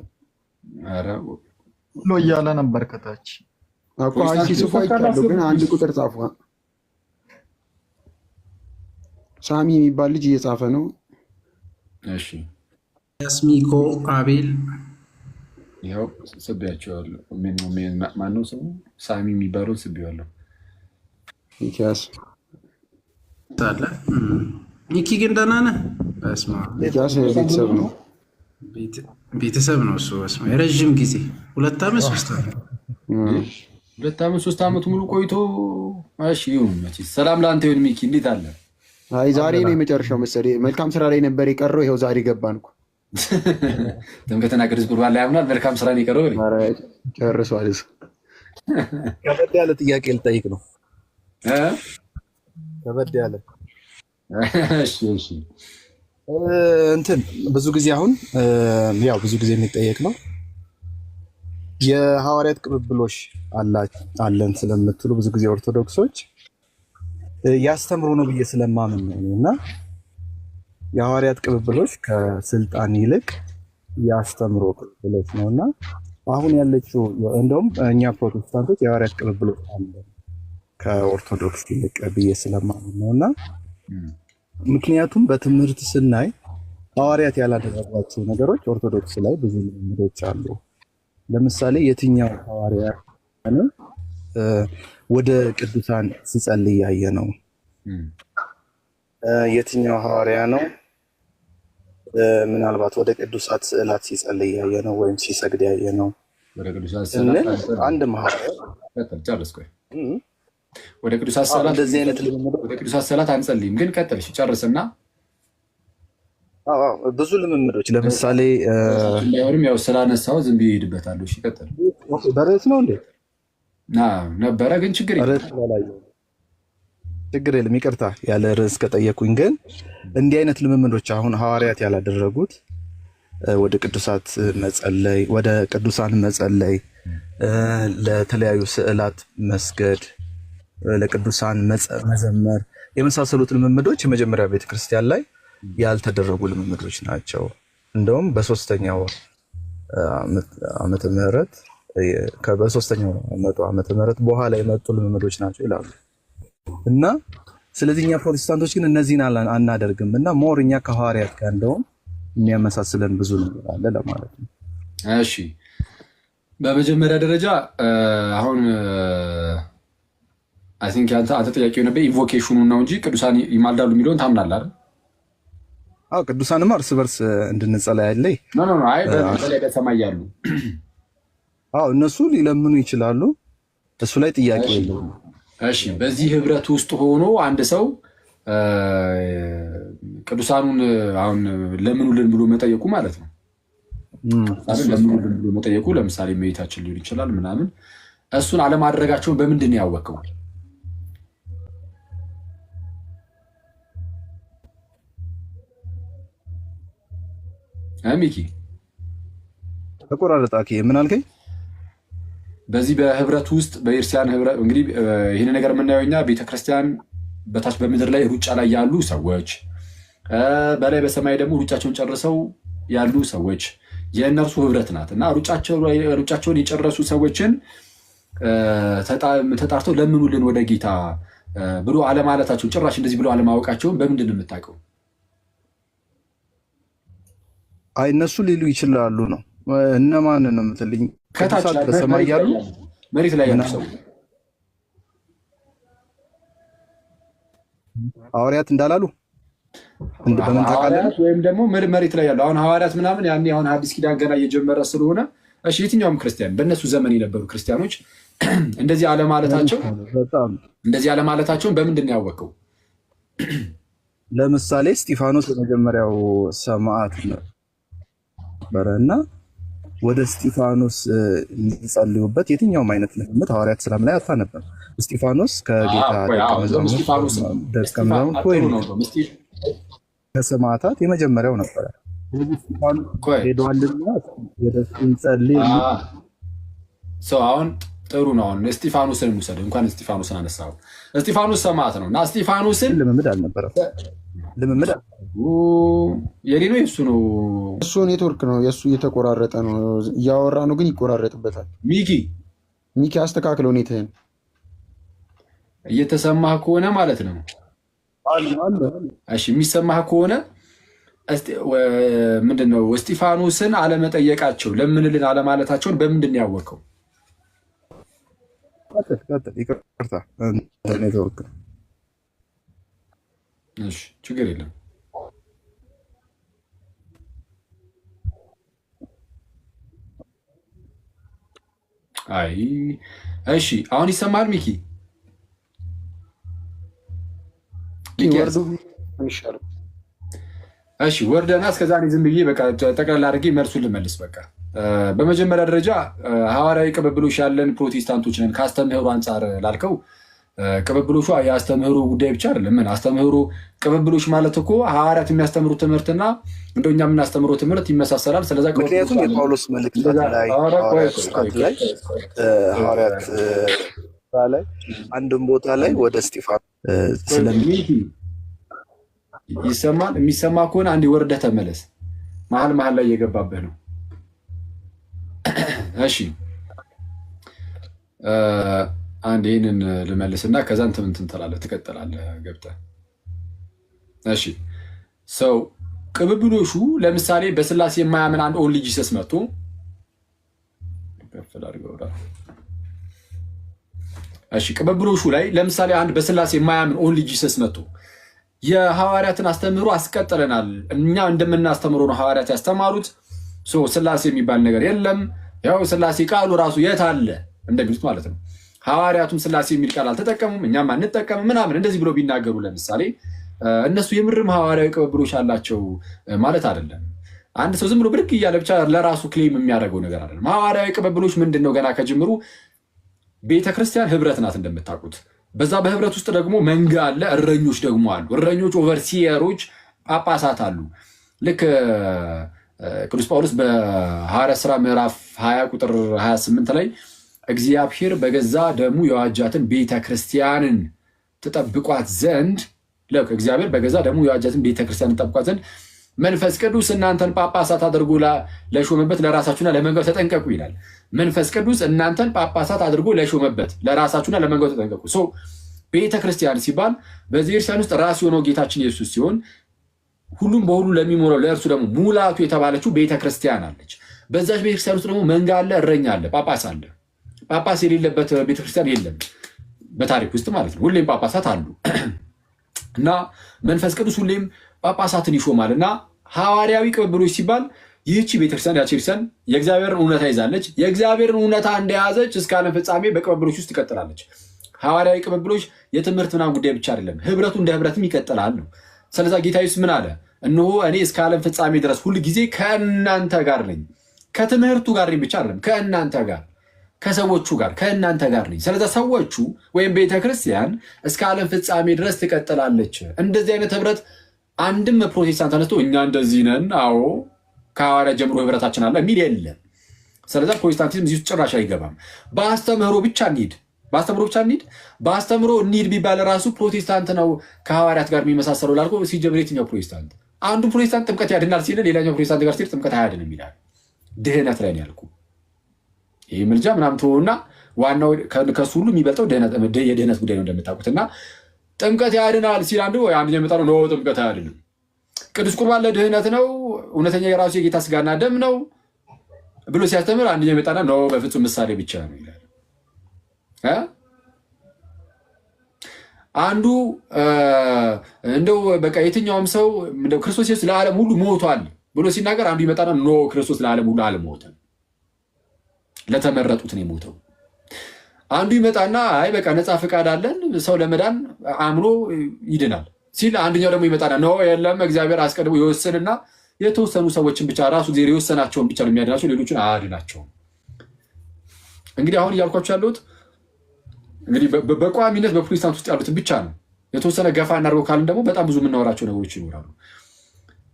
ብሎ እያለ ነበር ከታች ጽፉ አይቻለሁ። ግን አንድ ቁጥር ጻፉ። ሳሚ የሚባል ልጅ እየጻፈ ነው። እሺ ያስሚኮ አቤል ይኸው ስቤያቸዋለሁ። ማነው ስሙ? ሳሚ የሚባለው ስቤዋለሁ። ሚኪያስ አለ። ሚኪ ግን ደህና ነህ? ሚኪያስ ቤተሰብ ነው ቤተሰብ ነው እሱ። የረዥም ጊዜ 2 ዓመት 3 ዓመት 2 ዓመት 3 ዓመት ሙሉ ቆይቶ እሺ ይሁን። ሰላም ለአንተ ይሁን ሚኪ፣ እንዴት አለ? አይ ዛሬ ነው የመጨረሻው መሰለኝ። መልካም ስራ ላይ ነበር የቀረው። ይኸው ዛሬ ገባን እኮ ትምክህትና ቅዱስ ቁርባን ላይ አምናል። መልካም ስራ ነው የቀረው። ጨርሷል። ከበድ ያለ ጥያቄ ልጠይቅ ነው። ከበድ ያለ እሺ እንትን ብዙ ጊዜ አሁን ያው ብዙ ጊዜ የሚጠየቅ ነው። የሐዋርያት ቅብብሎሽ አለን ስለምትሉ ብዙ ጊዜ ኦርቶዶክሶች ያስተምሩ ነው ብዬ ስለማምን ነው እና የሐዋርያት ቅብብሎች ከስልጣን ይልቅ ያስተምሮ ቅብብሎች ነው እና አሁን ያለችው እንደውም እኛ ፕሮቴስታንቶች የሐዋርያት ቅብብሎች አለ ከኦርቶዶክስ ይልቅ ብዬ ስለማምን ነው እና ምክንያቱም በትምህርት ስናይ ሐዋርያት ያላደረጓቸው ነገሮች ኦርቶዶክስ ላይ ብዙ ልምዶች አሉ። ለምሳሌ የትኛው ሐዋርያ ወደ ቅዱሳን ሲጸልይ ያየ ነው? የትኛው ሐዋርያ ነው ምናልባት ወደ ቅዱሳት ስዕላት ሲጸልይ ያየ ነው ወይም ሲሰግድ ያየ ነው? ወደ ቅዱሳት ስዕላት አንድ ሐዋርያ ወደ ቅዱሳት ስዕላት እንደዚህ አይነት ልምምድ ወደ ቅዱሳት ስዕላት አንጸልይም፣ ግን ቀጥልሽ ጨርስና ብዙ ልምምዶች ለምሳሌ እንዳይሆንም ያው ስላነሳው ዝም ብዬ እሄድበታለሁ። እሺ ቀጥል። በርዕስ ነው እንዴ? ነበረ ግን ችግር የለም ይቅርታ፣ ያለ ርዕስ ከጠየቁኝ ግን እንዲህ አይነት ልምምዶች አሁን ሐዋርያት ያላደረጉት ወደ ቅዱሳት መጸለይ፣ ወደ ቅዱሳን መጸለይ፣ ለተለያዩ ስዕላት መስገድ፣ ለቅዱሳን መዘመር የመሳሰሉት ልምምዶች የመጀመሪያ ቤተክርስቲያን ላይ ያልተደረጉ ልምምዶች ናቸው። እንደውም በሶስተኛው ዓመተ ምህረት በሶስተኛው ዓመተ ምህረት በኋላ የመጡ ልምምዶች ናቸው ይላሉ እና ስለዚህ እኛ ፕሮቴስታንቶች ግን እነዚህን አናደርግም እና ሞር እኛ ከሐዋርያት ጋር እንደውም የሚያመሳስለን ብዙ ነገር አለ ለማለት ነው። እሺ በመጀመሪያ ደረጃ አሁን አይ ቲንክ አንተ ጥያቄው ነበር ኢንቮኬሽኑ ነው እንጂ ቅዱሳን ይማልዳሉ የሚለውን ታምናለህ አይደል? ቅዱሳንማ እርስ በርስ እንድንጸለይ አይደል? ኖ አይ በሰማይ ያሉ እነሱ ሊለምኑ ይችላሉ። እሱ ላይ ጥያቄ የለውም። እሺ በዚህ ህብረት ውስጥ ሆኖ አንድ ሰው ቅዱሳኑን አሁን ለምኑልን ብሎ መጠየቁ ማለት ነው። ለምኑልን ብሎ መጠየቁ ለምሳሌ እመቤታችን ሊሆን ይችላል ምናምን፣ እሱን አለማድረጋቸውን በምንድን ነው ያወቀው? ሚኪ ተቆራረጠ። ምን አልከኝ? በዚህ በህብረት ውስጥ በኤርሲያን ህብረት እንግዲህ ይህን ነገር የምናየው እኛ ቤተክርስቲያን በታች በምድር ላይ ሩጫ ላይ ያሉ ሰዎች፣ በላይ በሰማይ ደግሞ ሩጫቸውን ጨርሰው ያሉ ሰዎች የእነርሱ ህብረት ናት እና ሩጫቸውን የጨረሱ ሰዎችን ተጣርተው ለምኑልን ወደ ጌታ ብሎ አለማለታቸውን ጭራሽ እንደዚህ ብሎ አለማወቃቸውን በምንድን ነው የምታውቀው? እነሱ ሊሉ ይችላሉ ነው። እነማን ነው የምትልኝ? ከታች በሰማይ ያሉ መሬት ላይ ያሉ ሰዎች ሐዋርያት እንዳላሉ በምን ታውቃለህ? ወይም ደግሞ መሬት ላይ ያሉ አሁን ሐዋርያት ምናምን ያኔ አሁን አዲስ ኪዳን ገና እየጀመረ ስለሆነ እሺ፣ የትኛውም ክርስቲያን በእነሱ ዘመን የነበሩ ክርስቲያኖች እንደዚህ አለማለታቸውን በምንድን ነው ያወቀው? ለምሳሌ እስጢፋኖስ የመጀመሪያው ሰማዕት ነበረ እና ወደ እስጢፋኖስ የሚጸልዩበት የትኛውም አይነት ልምምድ ሐዋርያት ሰላም ላይ አታነብም። እስጢፋኖስ ከጌታ ደቀ መዛሙርት ወይም ከሰማዕታት የመጀመሪያው ነበረ። ሄዷልና ወደ እሱ እንጸልይ። አሁን ጥሩ ነው። አሁን እስጢፋኖስን እንውሰድ። እንኳን እስጢፋኖስን አነሳው። እስጢፋኖስ ሰማዕት ነው እና እስጢፋኖስን ልምምድ አልነበረም። የኔ ነው የሱ ነው። እሱ ኔትወርክ ነው የእሱ እየተቆራረጠ ነው። እያወራ ነው ግን ይቆራረጥበታል። ሚኪ አስተካክለው ኔትህን እየተሰማህ ከሆነ ማለት ነው። እሺ የሚሰማህ ከሆነ ምንድን ነው እስጢፋኖስን አለመጠየቃቸው ለምንልን አለማለታቸውን በምንድን ነው ያወቀው? ይቅርታ ኔትወርክ። እሺ ችግር የለም። አይ እሺ አሁን ይሰማል ሚኪ? እሺ ወርደና እስከዛ ዝም ብዬ በቃ ጠቅላላ አድርጌ መልሱን ልመልስ። በቃ በመጀመሪያ ደረጃ ሐዋርያዊ ቅብብሎሽ ያለን ፕሮቴስታንቶች ነን። ከአስተምህሮ አንጻር ላልከው ቅብብሎሹ የአስተምህሮ ጉዳይ ብቻ አይደለም። ምን አስተምህሮ ቅብብሎሽ ማለት እኮ ሐዋርያት የሚያስተምሩት ትምህርትና እንደኛ የምናስተምረው ትምህርት ይመሳሰላል። ስለዛ ምክንያቱም የጳውሎስ መልእክታት ላይ ሐዋርያት ላይ አንድም ቦታ ላይ ወደ እስጢፋኖስ ይሰማል። የሚሰማ ከሆነ አንድ ወርደህ ተመለስ። መሀል ላይ እየገባብህ ነው። እሺ አንድ ይህንን ልመልስና ከዛ እንትን ትላለህ ትቀጥላለህ ገብተህ። እሺ ሰው ቅብብሎሹ ለምሳሌ በስላሴ የማያምን አንድ ኦንሊ ጂሰስ መጥቶ ቅብብሎሹ ላይ ለምሳሌ አንድ በስላሴ የማያምን ኦንሊ ጂሰስ መጥቶ የሐዋርያትን አስተምህሮ አስቀጥለናል፣ እኛ እንደምናስተምረው ነው ሐዋርያት ያስተማሩት፣ ስላሴ የሚባል ነገር የለም፣ ያው ስላሴ ቃሉ ራሱ የት አለ እንደሚሉት ማለት ነው። ሐዋርያቱም ስላሴ የሚል ቃል አልተጠቀሙም፣ እኛም አንጠቀምም ምናምን እንደዚህ ብሎ ቢናገሩ ለምሳሌ እነሱ የምርም ሐዋርያዊ ቅብብሎች አላቸው ማለት አይደለም። አንድ ሰው ዝም ብሎ ብድግ እያለ ብቻ ለራሱ ክሌም የሚያደርገው ነገር አይደለም። ሐዋርያዊ ቅብብሎች ምንድን ነው? ገና ከጅምሩ ቤተክርስቲያን ህብረት ናት እንደምታውቁት። በዛ በህብረት ውስጥ ደግሞ መንጋ አለ፣ እረኞች ደግሞ አሉ። እረኞች፣ ኦቨርሲየሮች፣ ጳጳሳት አሉ። ልክ ቅዱስ ጳውሎስ በሐዋርያት ሥራ ምዕራፍ 20 ቁጥር 28 ላይ እግዚአብሔር በገዛ ደሙ የዋጃትን ቤተክርስቲያንን ትጠብቋት ዘንድ እግዚአብሔር በገዛ ደሙ የዋጃትን ቤተክርስቲያንን ትጠብቋት ዘንድ መንፈስ ቅዱስ እናንተን ጳጳሳት አድርጎ ለሾመበት ለራሳችሁና ለመንጋው ተጠንቀቁ ይላል። መንፈስ ቅዱስ እናንተን ጳጳሳት አድርጎ ለሾመበት ለራሳችሁና ለመንጋው ተጠንቀቁ። ቤተክርስቲያን ሲባል በዚህ ክርስቲያን ውስጥ ራስ የሆነው ጌታችን ኢየሱስ ሲሆን ሁሉም በሁሉ ለሚሞላው ለእርሱ ደግሞ ሙላቱ የተባለችው ቤተክርስቲያን አለች። በዛች ቤተክርስቲያን ውስጥ ደግሞ መንጋ አለ፣ እረኛ አለ፣ ጳጳስ አለ። ጳጳስ የሌለበት ቤተክርስቲያን የለም በታሪክ ውስጥ ማለት ነው። ሁሌም ጳጳሳት አሉ እና መንፈስ ቅዱስ ሁሌም ጳጳሳትን ይሾማል። እና ሐዋርያዊ ቅብብሎች ሲባል ይህቺ ቤተክርስቲያን ያቺ ክርስቲያን የእግዚአብሔርን እውነታ ይዛለች። የእግዚአብሔርን እውነታ እንደያዘች እስከ ዓለም ፍጻሜ በቅብብሎች ውስጥ ትቀጥላለች። ሐዋርያዊ ቅብብሎች የትምህርት ምናምን ጉዳይ ብቻ አይደለም፣ ህብረቱ እንደ ህብረትም ይቀጥላል ነው። ስለዛ ጌታ ኢየሱስ ምን አለ? እነሆ እኔ እስከ ዓለም ፍጻሜ ድረስ ሁል ጊዜ ከእናንተ ጋር ነኝ። ከትምህርቱ ጋር ነኝ ብቻ አይደለም፣ ከእናንተ ጋር፣ ከሰዎቹ ጋር፣ ከእናንተ ጋር ነኝ። ስለዛ ሰዎቹ ወይም ቤተክርስቲያን እስከ ዓለም ፍጻሜ ድረስ ትቀጥላለች። እንደዚህ አይነት ህብረት አንድም ፕሮቴስታንት ተነስቶ እኛ እንደዚህ ነን፣ አዎ ከሐዋርያ ጀምሮ ህብረታችን አለ የሚል የለም። ስለዛ ፕሮቴስታንቲዝም እዚህ ውስጥ ጭራሽ አይገባም። በአስተምህሮ ብቻ እንሂድ፣ በአስተምህሮ እንሂድ ቢባል ራሱ ፕሮቴስታንት ነው ከሐዋርያት ጋር የሚመሳሰለው ላልኩ ሲጀምር የትኛው ፕሮቴስታንት? አንዱ ፕሮቴስታንት ጥምቀት ያድናል ሲል ሌላኛው ፕሮቴስታንት ጋር ሲል ጥምቀት አያድንም ይላል። ድህነት ላይ ነው ያልኩ። ይህ ምልጃ ምናምን ትሆና ዋናው ከሱ ሁሉ የሚበልጠው የድህነት ጉዳይ ነው እንደምታውቁት። እና ጥምቀት ያድናል ሲል አንደኛው የመጣ ነው ጥምቀት አያድንም፣ ቅዱስ ቁርባን ለድህነት ነው፣ እውነተኛ የራሱ የጌታ ስጋና ደም ነው ብሎ ሲያስተምር አንደኛው የመጣና ነው በፍጹም ምሳሌ ብቻ ነው ይላል። አንዱ እንደው በቃ የትኛውም ሰው ክርስቶስ ኢየሱስ ለዓለም ሁሉ ሞቷል ብሎ ሲናገር አንዱ ይመጣና ኖ ክርስቶስ ለዓለም ሁሉ አልሞተም፣ ለተመረጡት ነው የሞተው። አንዱ ይመጣና አይ በቃ ነፃ ፈቃድ አለን ሰው ለመዳን አምኖ ይድናል ሲል አንደኛው ደግሞ ይመጣና ኖ የለም እግዚአብሔር አስቀድሞ የወሰንና የተወሰኑ ሰዎችን ብቻ ራሱ እግዚአብሔር የወሰናቸውን ብቻ ነው የሚያድናቸው፣ ሌሎችን አያድናቸውም። እንግዲህ አሁን እያልኳቸው ያለሁት እንግዲህ በቋሚነት በፕሮቴስታንት ውስጥ ያሉትን ብቻ ነው። የተወሰነ ገፋ እናድርገው ካልን ደግሞ በጣም ብዙ የምናወራቸው ነገሮች ይኖራሉ።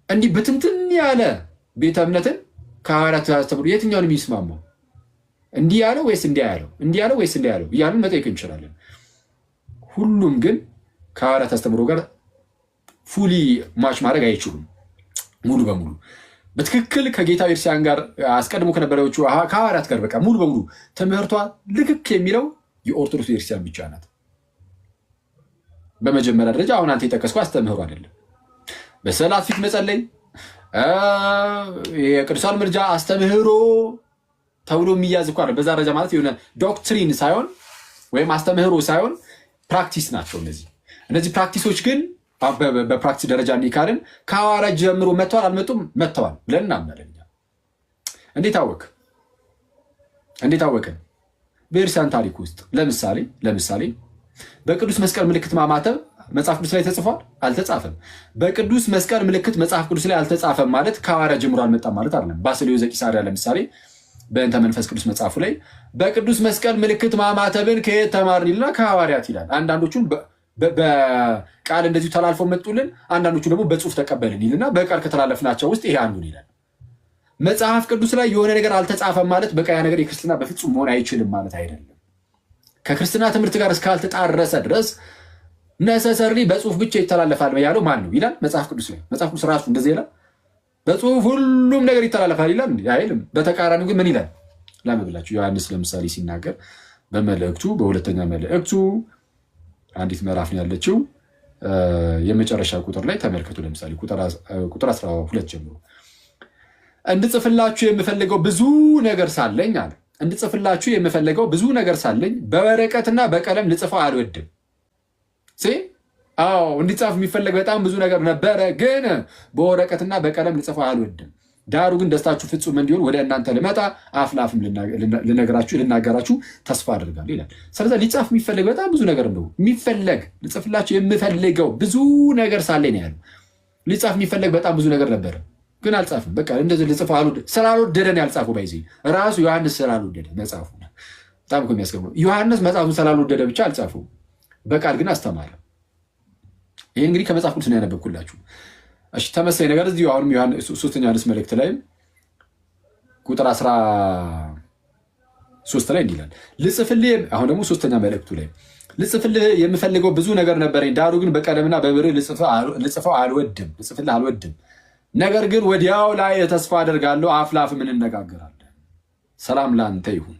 እንዲህ ብትንትን ያለ ቤተ እምነትን ከሐዋርያት አስተምሮ የትኛውን የሚስማማው እንዲህ ያለው ወይስ እንዲህ ያለው፣ እንዲህ ያለው ወይስ እንዲህ ያለው እያልን መጠየቅ እንችላለን። ሁሉም ግን ከሐዋርያት አስተምሮ ጋር ፉሊ ማች ማድረግ አይችሉም። ሙሉ በሙሉ በትክክል ከጌታ ቤተክርስቲያን ጋር አስቀድሞ ከነበረዎቹ ከሐዋርያት ጋር በቃ ሙሉ በሙሉ ትምህርቷ ልክክ የሚለው የኦርቶዶክስ ቤተክርስቲያን ብቻ ናት። በመጀመሪያ ደረጃ አሁን አንተ የጠቀስከው አስተምህሮ አይደለም። በሰላት ፊት መጸለይ፣ የቅዱሳን ምልጃ አስተምህሮ ተብሎ የሚያዝ እኮ በዛ ደረጃ ማለት የሆነ ዶክትሪን ሳይሆን ወይም አስተምህሮ ሳይሆን ፕራክቲስ ናቸው። እነዚህ ፕራክቲሶች ግን በፕራክቲስ ደረጃ እንዲካልን ከሐዋርያት ጀምሮ መጥተዋል አልመጡም? መጥተዋል ብለን እናምናለን። እንዴት አወቅን? በቤተክርስቲያን ታሪክ ውስጥ ለምሳሌ በቅዱስ መስቀል ምልክት ማማተብ መጽሐፍ ቅዱስ ላይ ተጽፏል? አልተጻፈም። በቅዱስ መስቀል ምልክት መጽሐፍ ቅዱስ ላይ አልተጻፈም ማለት ከሐዋርያት ጀምሮ አልመጣም ማለት አይደለም። ባስልዮስ ዘቂሳርያ ለምሳሌ በእንተ መንፈስ ቅዱስ መጽሐፉ ላይ በቅዱስ መስቀል ምልክት ማማተብን ከየት ተማርን ይልና ከሐዋርያት ይላል። አንዳንዶቹን በቃል እንደዚሁ ተላልፈው መጡልን፣ አንዳንዶቹ ደግሞ በጽሁፍ ተቀበልን ይልና በቃል ከተላለፍናቸው ውስጥ ይሄ አንዱን ይላል። መጽሐፍ ቅዱስ ላይ የሆነ ነገር አልተጻፈም ማለት በቃ ያ ነገር የክርስትና በፍጹም መሆን አይችልም ማለት አይደለም። ከክርስትና ትምህርት ጋር እስካልተጣረሰ ድረስ ነሰሰርሊ በጽሁፍ ብቻ ይተላለፋል ያለው ማን ነው ይላል መጽሐፍ ቅዱስ ላይ። መጽሐፍ ቅዱስ ራሱ እንደዚህ ይላል፣ በጽሁፍ ሁሉም ነገር ይተላለፋል ይላል አይልም። በተቃራኒው ግን ምን ይላል? ላምብላችሁ ዮሐንስ ለምሳሌ ሲናገር በመልእክቱ በሁለተኛ መልእክቱ አንዲት ምዕራፍ ነው ያለችው የመጨረሻ ቁጥር ላይ ተመልከቱ። ለምሳሌ ቁጥር 12 ጀምሮ እንድጽፍላችሁ የምፈልገው ብዙ ነገር ሳለኝ አለ እንድጽፍላችሁ የምፈልገው ብዙ ነገር ሳለኝ በወረቀትና በቀለም ልጽፈው አልወድም። እንዲጻፍ የሚፈለግ በጣም ብዙ ነገር ነበረ፣ ግን በወረቀትና በቀለም ልጽፈው አልወድም። ዳሩ ግን ደስታችሁ ፍጹም እንዲሆን ወደ እናንተ ልመጣ አፍ ለአፍም ልናገራችሁ ተስፋ አድርጋለሁ ይላል። ስለዚህ ሊጻፍ የሚፈለግ በጣም ብዙ ነገር ነው። የሚፈለግ ልጽፍላችሁ የምፈልገው ብዙ ነገር ሳለኝ ነው ያለው። ሊጻፍ የሚፈለግ በጣም ብዙ ነገር ነበረ፣ ግን አልጻፍም። በቃ እንደዚህ ልጽፈው ስላልወደደ ነው ያልጻፈው። ባይዚ ራሱ ዮሐንስ ስላልወደደ መጽሐፉ በጣም እኮ የሚያስገርመው ዮሐንስ መጽሐፉን ስላልወደደ ብቻ አልጻፈው፣ በቃል ግን አስተማረ። ይህ እንግዲህ ከመጽሐፍ ቅዱስ ነው ያነበብኩላችሁ። እሺ ተመሳሳይ ነገር እዚሁ አሁንም ሶስተኛ ዮሐንስ መልእክት ላይ ቁጥር 13 ላይ እንዲህ ይላል ልጽፍልህ። አሁን ደግሞ ሶስተኛ መልእክቱ ላይ ልጽፍልህ የምፈልገው ብዙ ነገር ነበረኝ፣ ዳሩ ግን በቀለምና በብርዕ ልጽፈው አልወድም። ነገር ግን ወዲያው ላይ ተስፋ አደርጋለሁ፣ አፍ ለአፍም እንነጋገራለን። ሰላም ለአንተ ይሁን።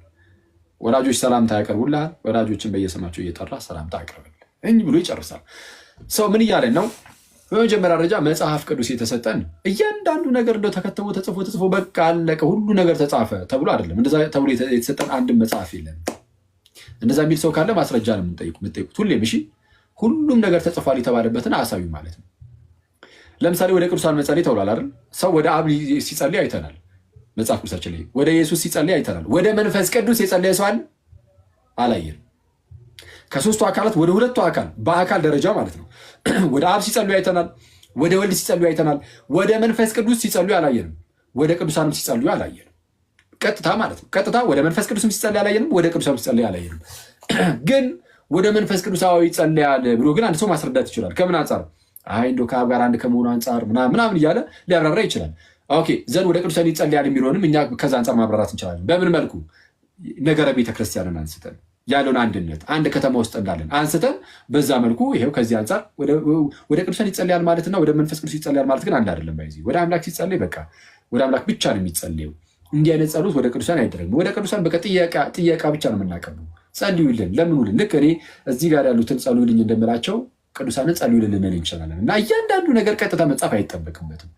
ወላጆች ሰላምታ ያቀርቡልሃል፣ ወላጆችን በየስማቸው እየጠራ ሰላምታ አቅርብልህ ብሎ ይጨርሳል። ሰው ምን እያለን ነው? በመጀመሪያ ደረጃ መጽሐፍ ቅዱስ የተሰጠን እያንዳንዱ ነገር እንደው ተከትቦ ተጽፎ በቃ አለቀ ሁሉ ነገር ተጻፈ ተብሎ አይደለም። እንደዛ ተብሎ የተሰጠን አንድም መጽሐፍ የለም። እንደዛ የሚል ሰው ካለ ማስረጃ ነው የምትጠይቁት ሁሌም። እሺ ሁሉም ነገር ተጽፏል የተባለበትን አሳዩ ማለት ነው። ለምሳሌ ወደ ቅዱሳን መጸለይ ተብሏል አይደል? ሰው ወደ አብ ሲጸልይ አይተናል መጽሐፍ ቅዱሳችን ላይ። ወደ ኢየሱስ ሲጸልይ አይተናል። ወደ መንፈስ ቅዱስ የጸለየ ሰው አለ? አላየንም። ከሶስቱ አካላት ወደ ሁለቱ አካል በአካል ደረጃ ማለት ነው ወደ አብ ሲጸልዩ አይተናል። ወደ ወልድ ሲጸልዩ አይተናል። ወደ መንፈስ ቅዱስ ሲጸልዩ አላየንም። ወደ ቅዱሳንም ሲጸልዩ አላየንም። ቀጥታ ማለት ነው። ቀጥታ ወደ መንፈስ ቅዱስም ሲጸልይ አላየንም። ወደ ቅዱሳንም ሲጸልይ አላየንም። ግን ወደ መንፈስ ቅዱሳዊ ይጸልያል ብሎ ግን አንድ ሰው ማስረዳት ይችላል። ከምን አንጻር? እንደው ከአብ ጋር አንድ ከመሆኑ አንጻር ምናምን እያለ ሊያብራራ ይችላል። ኦኬ ዘንድ ወደ ቅዱሳን ይጸልያል የሚለውንም እኛ ከዛ አንጻር ማብራራት እንችላለን። በምን መልኩ? ነገረ ቤተክርስቲያንን አንስተን ያለውን አንድነት አንድ ከተማ ውስጥ እንዳለን አንስተን በዛ መልኩ ይሄው ከዚህ አንጻር ወደ ቅዱሳን ይጸልያል ማለትና ወደ መንፈስ ቅዱስ ይጸልያል ማለት ግን አንድ አይደለም። ባይዚ ወደ አምላክ ሲጸልይ በቃ ወደ አምላክ ብቻ ነው የሚጸልየው። እንዲህ አይነት ጸሎት ወደ ቅዱሳን አይደረግም። ወደ ቅዱሳን በቃ ጥያቄ ብቻ ነው የምናቀርበው። ጸልዩልን፣ ለምኑልን። ልክ እኔ እዚህ ጋር ያሉትን ጸልዩልኝ እንደምላቸው ቅዱሳንን ጸልዩልን ልንል እንችላለን። እና እያንዳንዱ ነገር ቀጥታ መጻፍ አይጠበቅበትም።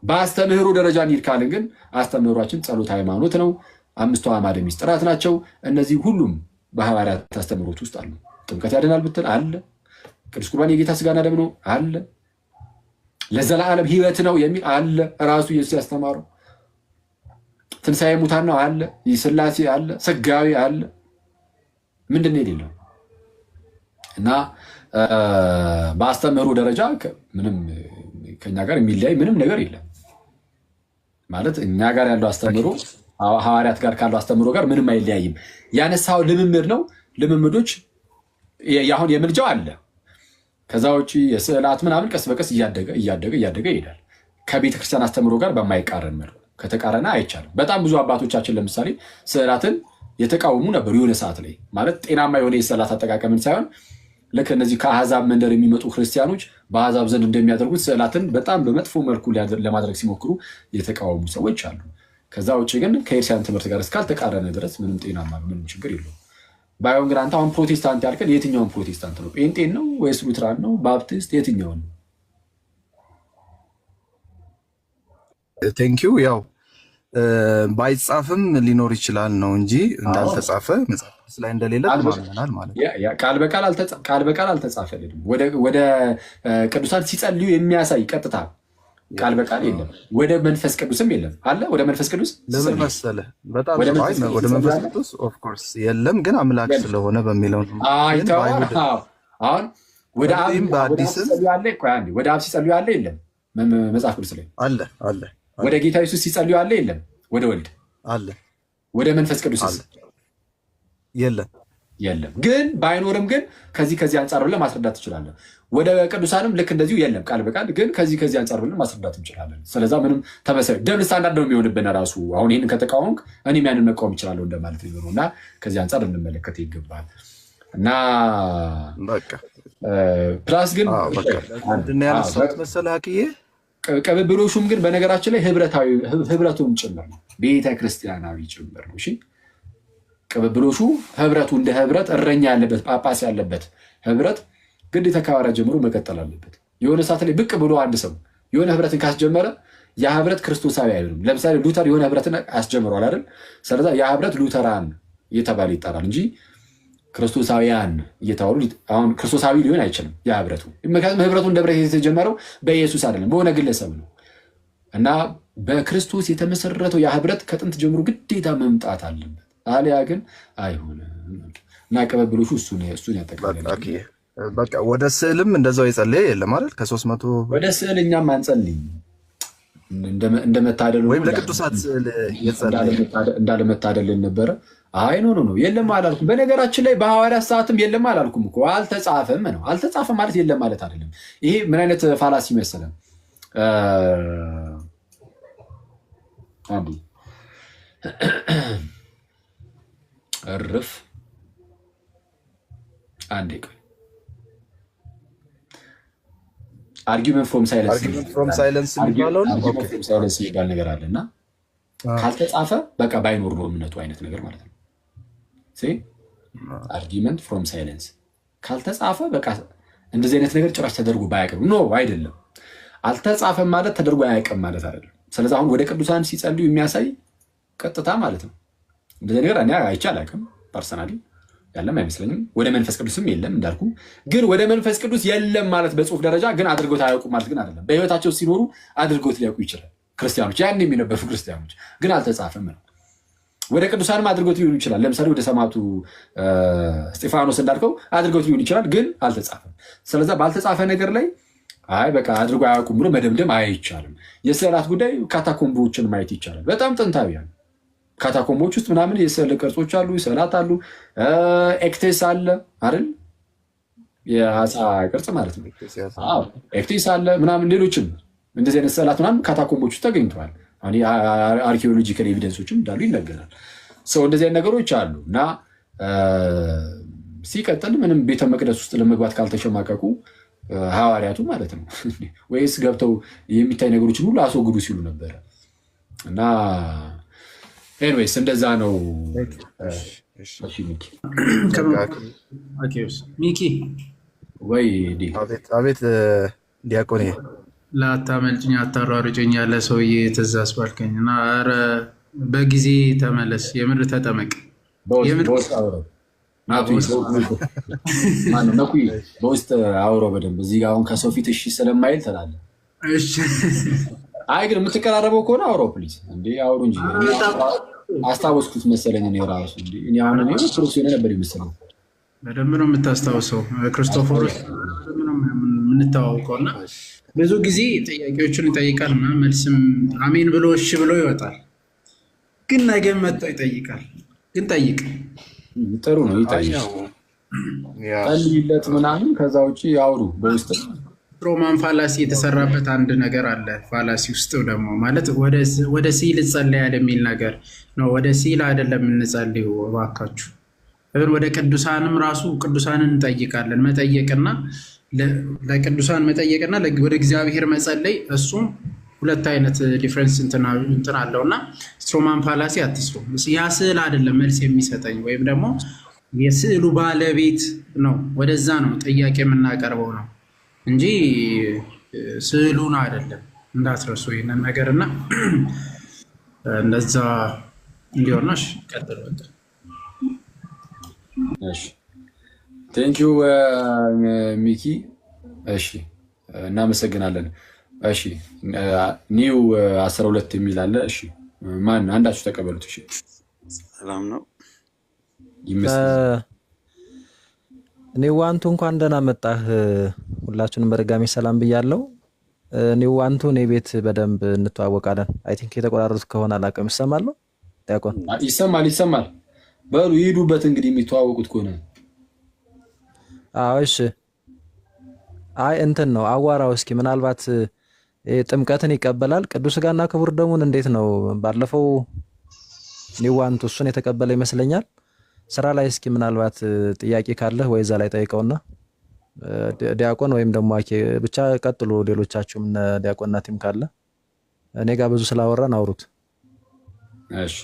በአስተምህሮ ደረጃ እንሂድ ካልን ግን አስተምህሯችን ጸሎት ሃይማኖት ነው። 5 አዕማደ ምስጢራት ናቸው። እነዚህ ሁሉም በሐዋርያት አስተምህሮት ውስጥ አሉ። ጥምቀት ያድናል ብትል አለ። ቅዱስ ቁርባን የጌታ ስጋና ደም ነው አለ። ለዘላለም ሕይወት ነው የሚል አለ። ራሱ ኢየሱስ ያስተማረው ትንሣኤ ሙታን ነው አለ። ሥላሴ አለ። ስጋዊ አለ። ምንድን ነው የሌለው? እና በአስተምህሮ ደረጃ ምንም ከኛ ጋር የሚለያይ ምንም ነገር የለም ማለት እኛ ጋር ያለው አስተምህሮ ሐዋርያት ጋር ካለው አስተምህሮ ጋር ምንም አይለያይም። ያነሳው ልምምድ ነው። ልምምዶች አሁን የምልጃው አለ። ከዛ ውጭ የስዕላት ምናምን ቀስ በቀስ እያደገ ይሄዳል። ከቤተክርስቲያን አስተምህሮ ጋር በማይቃረን መልኩ ከተቃረነ አይቻልም። በጣም ብዙ አባቶቻችን ለምሳሌ ስዕላትን የተቃወሙ ነበሩ የሆነ ሰዓት ላይ ማለት ጤናማ የሆነ የስዕላት አጠቃቀምን ሳይሆን ልክ እነዚህ ከአሕዛብ መንደር የሚመጡ ክርስቲያኖች በአሕዛብ ዘንድ እንደሚያደርጉት ስዕላትን በጣም በመጥፎ መልኩ ለማድረግ ሲሞክሩ የተቃወሙ ሰዎች አሉ። ከዛ ውጭ ግን ከኤርሲያን ትምህርት ጋር እስካልተቃረነ ድረስ ምንም ጤናማ ምንም ችግር የለውም። ባይሆን ግን አንተ አሁን ፕሮቴስታንት ያልከን የትኛውን ፕሮቴስታንት ነው? ጴንጤን ነው ወይስ ሉትራን ነው? ባፕቲስት? የትኛውን ነው? ቴንኪው ያው ባይጻፍም ሊኖር ይችላል ነው እንጂ እንዳልተጻፈ መጽሐፍ ላይ እንደሌለ ተማምነናል ማለት ነው። ቃል በቃል አልተጻፈልንም። ወደ ቅዱሳን ሲጸልዩ የሚያሳይ ቀጥታ ቃል በቃል የለም። ወደ መንፈስ ቅዱስም የለም አለ። ወደ መንፈስ ቅዱስ ለምን መሰለህ? በጣም ወደ መንፈስ ቅዱስ ኦፍ ኮርስ የለም፣ ግን አምላክ ስለሆነ በሚለው ነው። አሁን ወደ አብ ሲጸልዩ አለ የለም? መጽሐፍ ቅዱስ ላይ አለ። ወደ ጌታ ኢየሱስ ሲጸልዩ አለ የለም? ወደ ወልድ አለ። ወደ መንፈስ ቅዱስ የለም። የለም። ግን ባይኖርም ግን ከዚህ አንጻር ብለን ማስረዳት እንችላለን። ወደ ቅዱሳንም ልክ እንደዚሁ የለም ቃል በቃል ግን ከዚህ አንጻር ብለን ማስረዳት እንችላለን። ስለዛ ምንም ተመሳሳይ ደብል ስታንዳርድ ነው የሚሆንብን ራሱ። አሁን ይህንን ከተቃወምክ እኔም ያንን መቃወም ይችላለሁ እንደማለት ነው እና ከዚህ አንጻር እንመለከት ይገባል። እና ፕላስ ግን ቅብብሎሹም ግን በነገራችን ላይ ህብረቱን ጭምር ነው፣ ቤተክርስቲያናዊ ጭምር ነው። እሺ ቅብብሎሹ ህብረቱ እንደ ህብረት እረኛ ያለበት ጳጳስ ያለበት ህብረት ግዴታ ከሐዋርያ ጀምሮ መቀጠል አለበት። የሆነ ሰዓት ላይ ብቅ ብሎ አንድ ሰው የሆነ ህብረትን ካስጀመረ ያ ህብረት ክርስቶሳዊ አይሆንም። ለምሳሌ ሉተር የሆነ ህብረትን አስጀምሯል አይደል? ስለዚህ ያ ህብረት ሉተራን እየተባለ ይጠራል እንጂ ክርስቶሳውያን እየተባሉ አሁን ክርስቶሳዊ ሊሆን አይችልም ያ ህብረቱ። ምክንያቱም ህብረቱ እንደ ህብረት የተጀመረው በኢየሱስ አይደለም በሆነ ግለሰብ ነው እና በክርስቶስ የተመሰረተው ያ ህብረት ከጥንት ጀምሮ ግዴታ መምጣት አለበት። አሊያ ግን አይሆንም እና ቅብብሎሹ እሱን ያጠቃልላል። በቃ ወደ ስዕልም እንደዛው የጸለየ የለም ማለት ከ300 ወደ ስዕል እኛም አንጸልይም እንደመታደል ወይም ለቅዱሳት ስዕል እንዳለመታደል ነበረ። አይ ኖ የለም አላልኩም። በነገራችን ላይ በሐዋርያት ሰዓትም የለም አላልኩም እኮ አልተጻፈም ነው። አልተጻፈም ማለት የለም ማለት አይደለም። ይሄ ምን አይነት ፋላሲ መሰለን? አንዱ እርፍ አንዴ ቆይ አርጊመንት ፍሮም ሳይለንስ የሚባል ነገር አለና ካልተጻፈ በቃ ባይኖር ነው እምነቱ አይነት ነገር ማለት ነው። አርጊመንት ፍሮም ሳይለንስ ካልተጻፈ በቃ እንደዚህ አይነት ነገር ጭራሽ ተደርጎ ባያውቅም ኖ አይደለም። አልተጻፈም ማለት ተደርጎ አያውቅም ማለት አይደለም። ስለዚህ አሁን ወደ ቅዱሳን ሲጸልዩ የሚያሳይ ቀጥታ ማለት ነው። እንደዚህ ነገር እኔ አይቼ አላውቅም ፐርሰናሊ ያለም አይመስለኝም። ወደ መንፈስ ቅዱስም የለም እንዳልኩ። ግን ወደ መንፈስ ቅዱስ የለም ማለት በጽሁፍ ደረጃ ግን አድርጎት አያውቁም ማለት ግን አይደለም። በህይወታቸው ሲኖሩ አድርጎት ሊያውቁ ይችላል ክርስቲያኖች፣ ያን የሚነበሩ ክርስቲያኖች ግን አልተጻፈም ነው። ወደ ቅዱሳንም አድርጎት ሊሆን ይችላል። ለምሳሌ ወደ ሰማዕቱ እስጢፋኖስ እንዳልከው አድርጎት ሊሆን ይችላል ግን አልተጻፈም። ስለዛ ባልተጻፈ ነገር ላይ አይ በቃ አድርጎ አያውቁም ብሎ መደምደም አይቻልም። የስዕላት ጉዳይ ካታኮምቦችን ማየት ይቻላል። በጣም ጥንታዊያን ካታኮምቦች ውስጥ ምናምን የስዕል ቅርጾች አሉ፣ ስዕላት አሉ። ኤክቴስ አለ አይደል? የአሳ ቅርጽ ማለት ነው። ኤክቴስ አለ ምናምን፣ ሌሎችም እንደዚህ አይነት ስዕላት ምናምን ካታኮምቦች ውስጥ ተገኝተዋል። አርኪኦሎጂካል ኤቪደንሶችም እንዳሉ ይነገራል። ሰው እንደዚህ አይነት ነገሮች አሉ እና ሲቀጥል ምንም ቤተ መቅደስ ውስጥ ለመግባት ካልተሸማቀቁ ሐዋርያቱ ማለት ነው ወይስ ገብተው የሚታይ ነገሮችን ሁሉ አስወግዱ ሲሉ ነበረ እና ኤንዌይስ እንደዛ ነው። ሚኪ ወይ አቤት ዲያቆኔ ላታመልጭኝ አታሯሩጭኝ ያለ ሰውዬ ትእዛዝ ባልከኝ እና ኧረ በጊዜ ተመለስ፣ የምር ተጠመቅ። በውስጥ አውሮ በደንብ እዚህ ጋ አሁን ከሰው ፊት እሺ ስለማይል ትላለህ። አይ ግን የምትቀራረበው ከሆነ አውሮ ፕሊዝ እንዴ አውሩ እንጂ። አስታወስኩት መሰለኝ እኔ ራሱ ክርስቲያን ነበር ይመስለኝ። በደንብ ነው የምታስታውሰው ክርስቶፎሮስ የምንተዋውቀው እና ብዙ ጊዜ ጥያቄዎችን ይጠይቃል እና መልስም አሜን ብሎ እሺ ብሎ ይወጣል። ግን ነገ መጥቶ ይጠይቃል። ግን ጠይቅ ጥሩ ነው ይጠይቅ ጠልይለት ምናምን ከዛ ውጭ ያውሩ በውስጥ ሮማን ፋላሲ የተሰራበት አንድ ነገር አለ። ፋላሲ ውስጥ ደግሞ ማለት ወደ ሲል ጸልያል የሚል ነገር ነው። ወደ ሲል አይደለም እንጸልዩ እባካችሁ። ወደ ቅዱሳንም ራሱ ቅዱሳንን እንጠይቃለን። መጠየቅና ለቅዱሳን መጠየቅና ወደ እግዚአብሔር መጸለይ እሱም ሁለት አይነት ዲፍረንስ እንትን አለው እና ስትሮማን ፋላሲ አትስሩ። ያ ስዕል አይደለም መልስ የሚሰጠኝ ወይም ደግሞ የስዕሉ ባለቤት ነው። ወደዛ ነው ጥያቄ የምናቀርበው ነው እንጂ ስዕሉን አይደለም። እንዳትረሱ ይህንን ነገር እና እንደዛ እንዲሆናሽ ቀጥል። ቴንኪው ሚኪ። እሺ እናመሰግናለን። እሺ ኒው 12 የሚል አለ። እሺ ማን አንዳችሁ ተቀበሉት። እሺ ሰላም ነው ኒው ዋንቱ እንኳን ደህና መጣህ። ሁላችንም በድጋሚ ሰላም ብያለሁ። ኒው ዋንቱ እኔ ቤት በደንብ እንተዋወቃለን። አይ ቲንክ የተቆራረጡት ከሆነ አላውቅም። ይሰማል ነው ዲያቆን? ይሰማል በሉ ይሄዱበት እንግዲህ የሚተዋወቁት ከሆነ አዎ እሺ። አይ እንትን ነው አዋራው እስኪ ምናልባት ጥምቀትን ይቀበላል ቅዱስ ሥጋና ክቡር ደሙን እንዴት ነው? ባለፈው ኒዋንቱ እሱን የተቀበለ ይመስለኛል። ስራ ላይ እስኪ ምናልባት ጥያቄ ካለህ ወይ እዛ ላይ ጠይቀውና ዲያቆን ወይም ደግሞ አኬ ብቻ ቀጥሉ። ሌሎቻችሁም ዲያቆንና ቲም ካለ እኔ ጋር ብዙ ስላወራን አውሩት። እሺ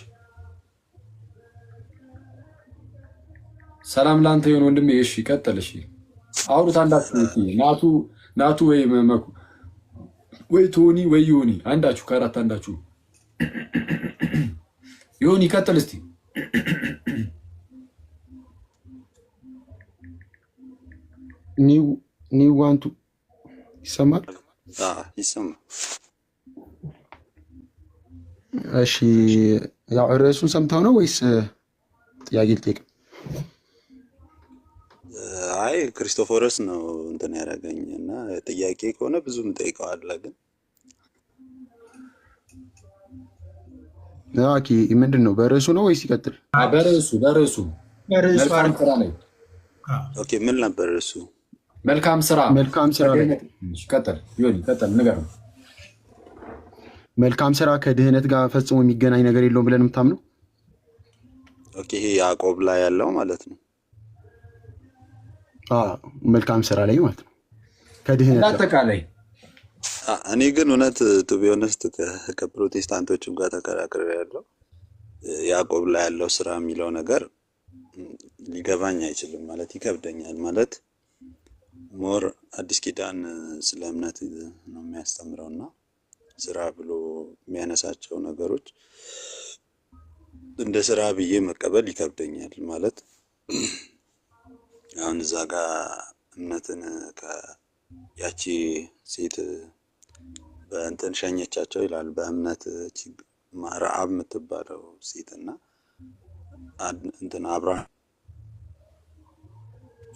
ሰላም ላንተ ይሁን ወንድሜ። እሺ ቀጥል። እሺ አውሩት አንዳችሁ። ናቱ ወይ መኩ ወይ ቶኒ ወይ ዮኒ አንዳችሁ ከአራት አንዳችሁ ዮኒ ቀጥል እስቲ። ኒው ዋንቱ ይሰማል? ይሰማል። እሺ ያው ርዕሱን ሰምተው ነው ወይስ ጥያቄ ልጠይቅ? አይ ክርስቶፎረስ ነው እንትን ያደረገኝ እና ጥያቄ ከሆነ ብዙም ጠይቀዋለሁ። ግን ኦኬ ምንድን ነው በርዕሱ ነው ወይስ ይቀጥል? በርዕሱ መልካም ስራ ላይ ኦኬ ምን ነበር እሱ? መልካም ስራ ላይ ቀጥል ዮኒ ቀጥል ንገረው። መልካም ስራ ከድህነት ጋር ፈጽሞ የሚገናኝ ነገር የለውም ብለን የምታምነው? ኦኬ ይሄ ያዕቆብ ላይ ያለው ማለት ነው። መልካም ስራ ላይ ማለት ነው ከድህነት አጠቃላይ። እኔ ግን እውነት ቱ ቢ ኦነስት ከፕሮቴስታንቶችም ጋር ተከራክሬያለሁ። ያዕቆብ ላይ ያለው ስራ የሚለው ነገር ሊገባኝ አይችልም ማለት ይከብደኛል። ማለት ሞር አዲስ ኪዳን ስለ እምነት ነው የሚያስተምረውና ስራ ብሎ የሚያነሳቸው ነገሮች እንደ ስራ ብዬ መቀበል ይከብደኛል። ማለት አሁን እዛ ጋር እምነትን ያቺ ሴት በእንትን ሸኘቻቸው ይላል። በእምነት ረዓብ የምትባለው ሴትና እንትን አብርሃም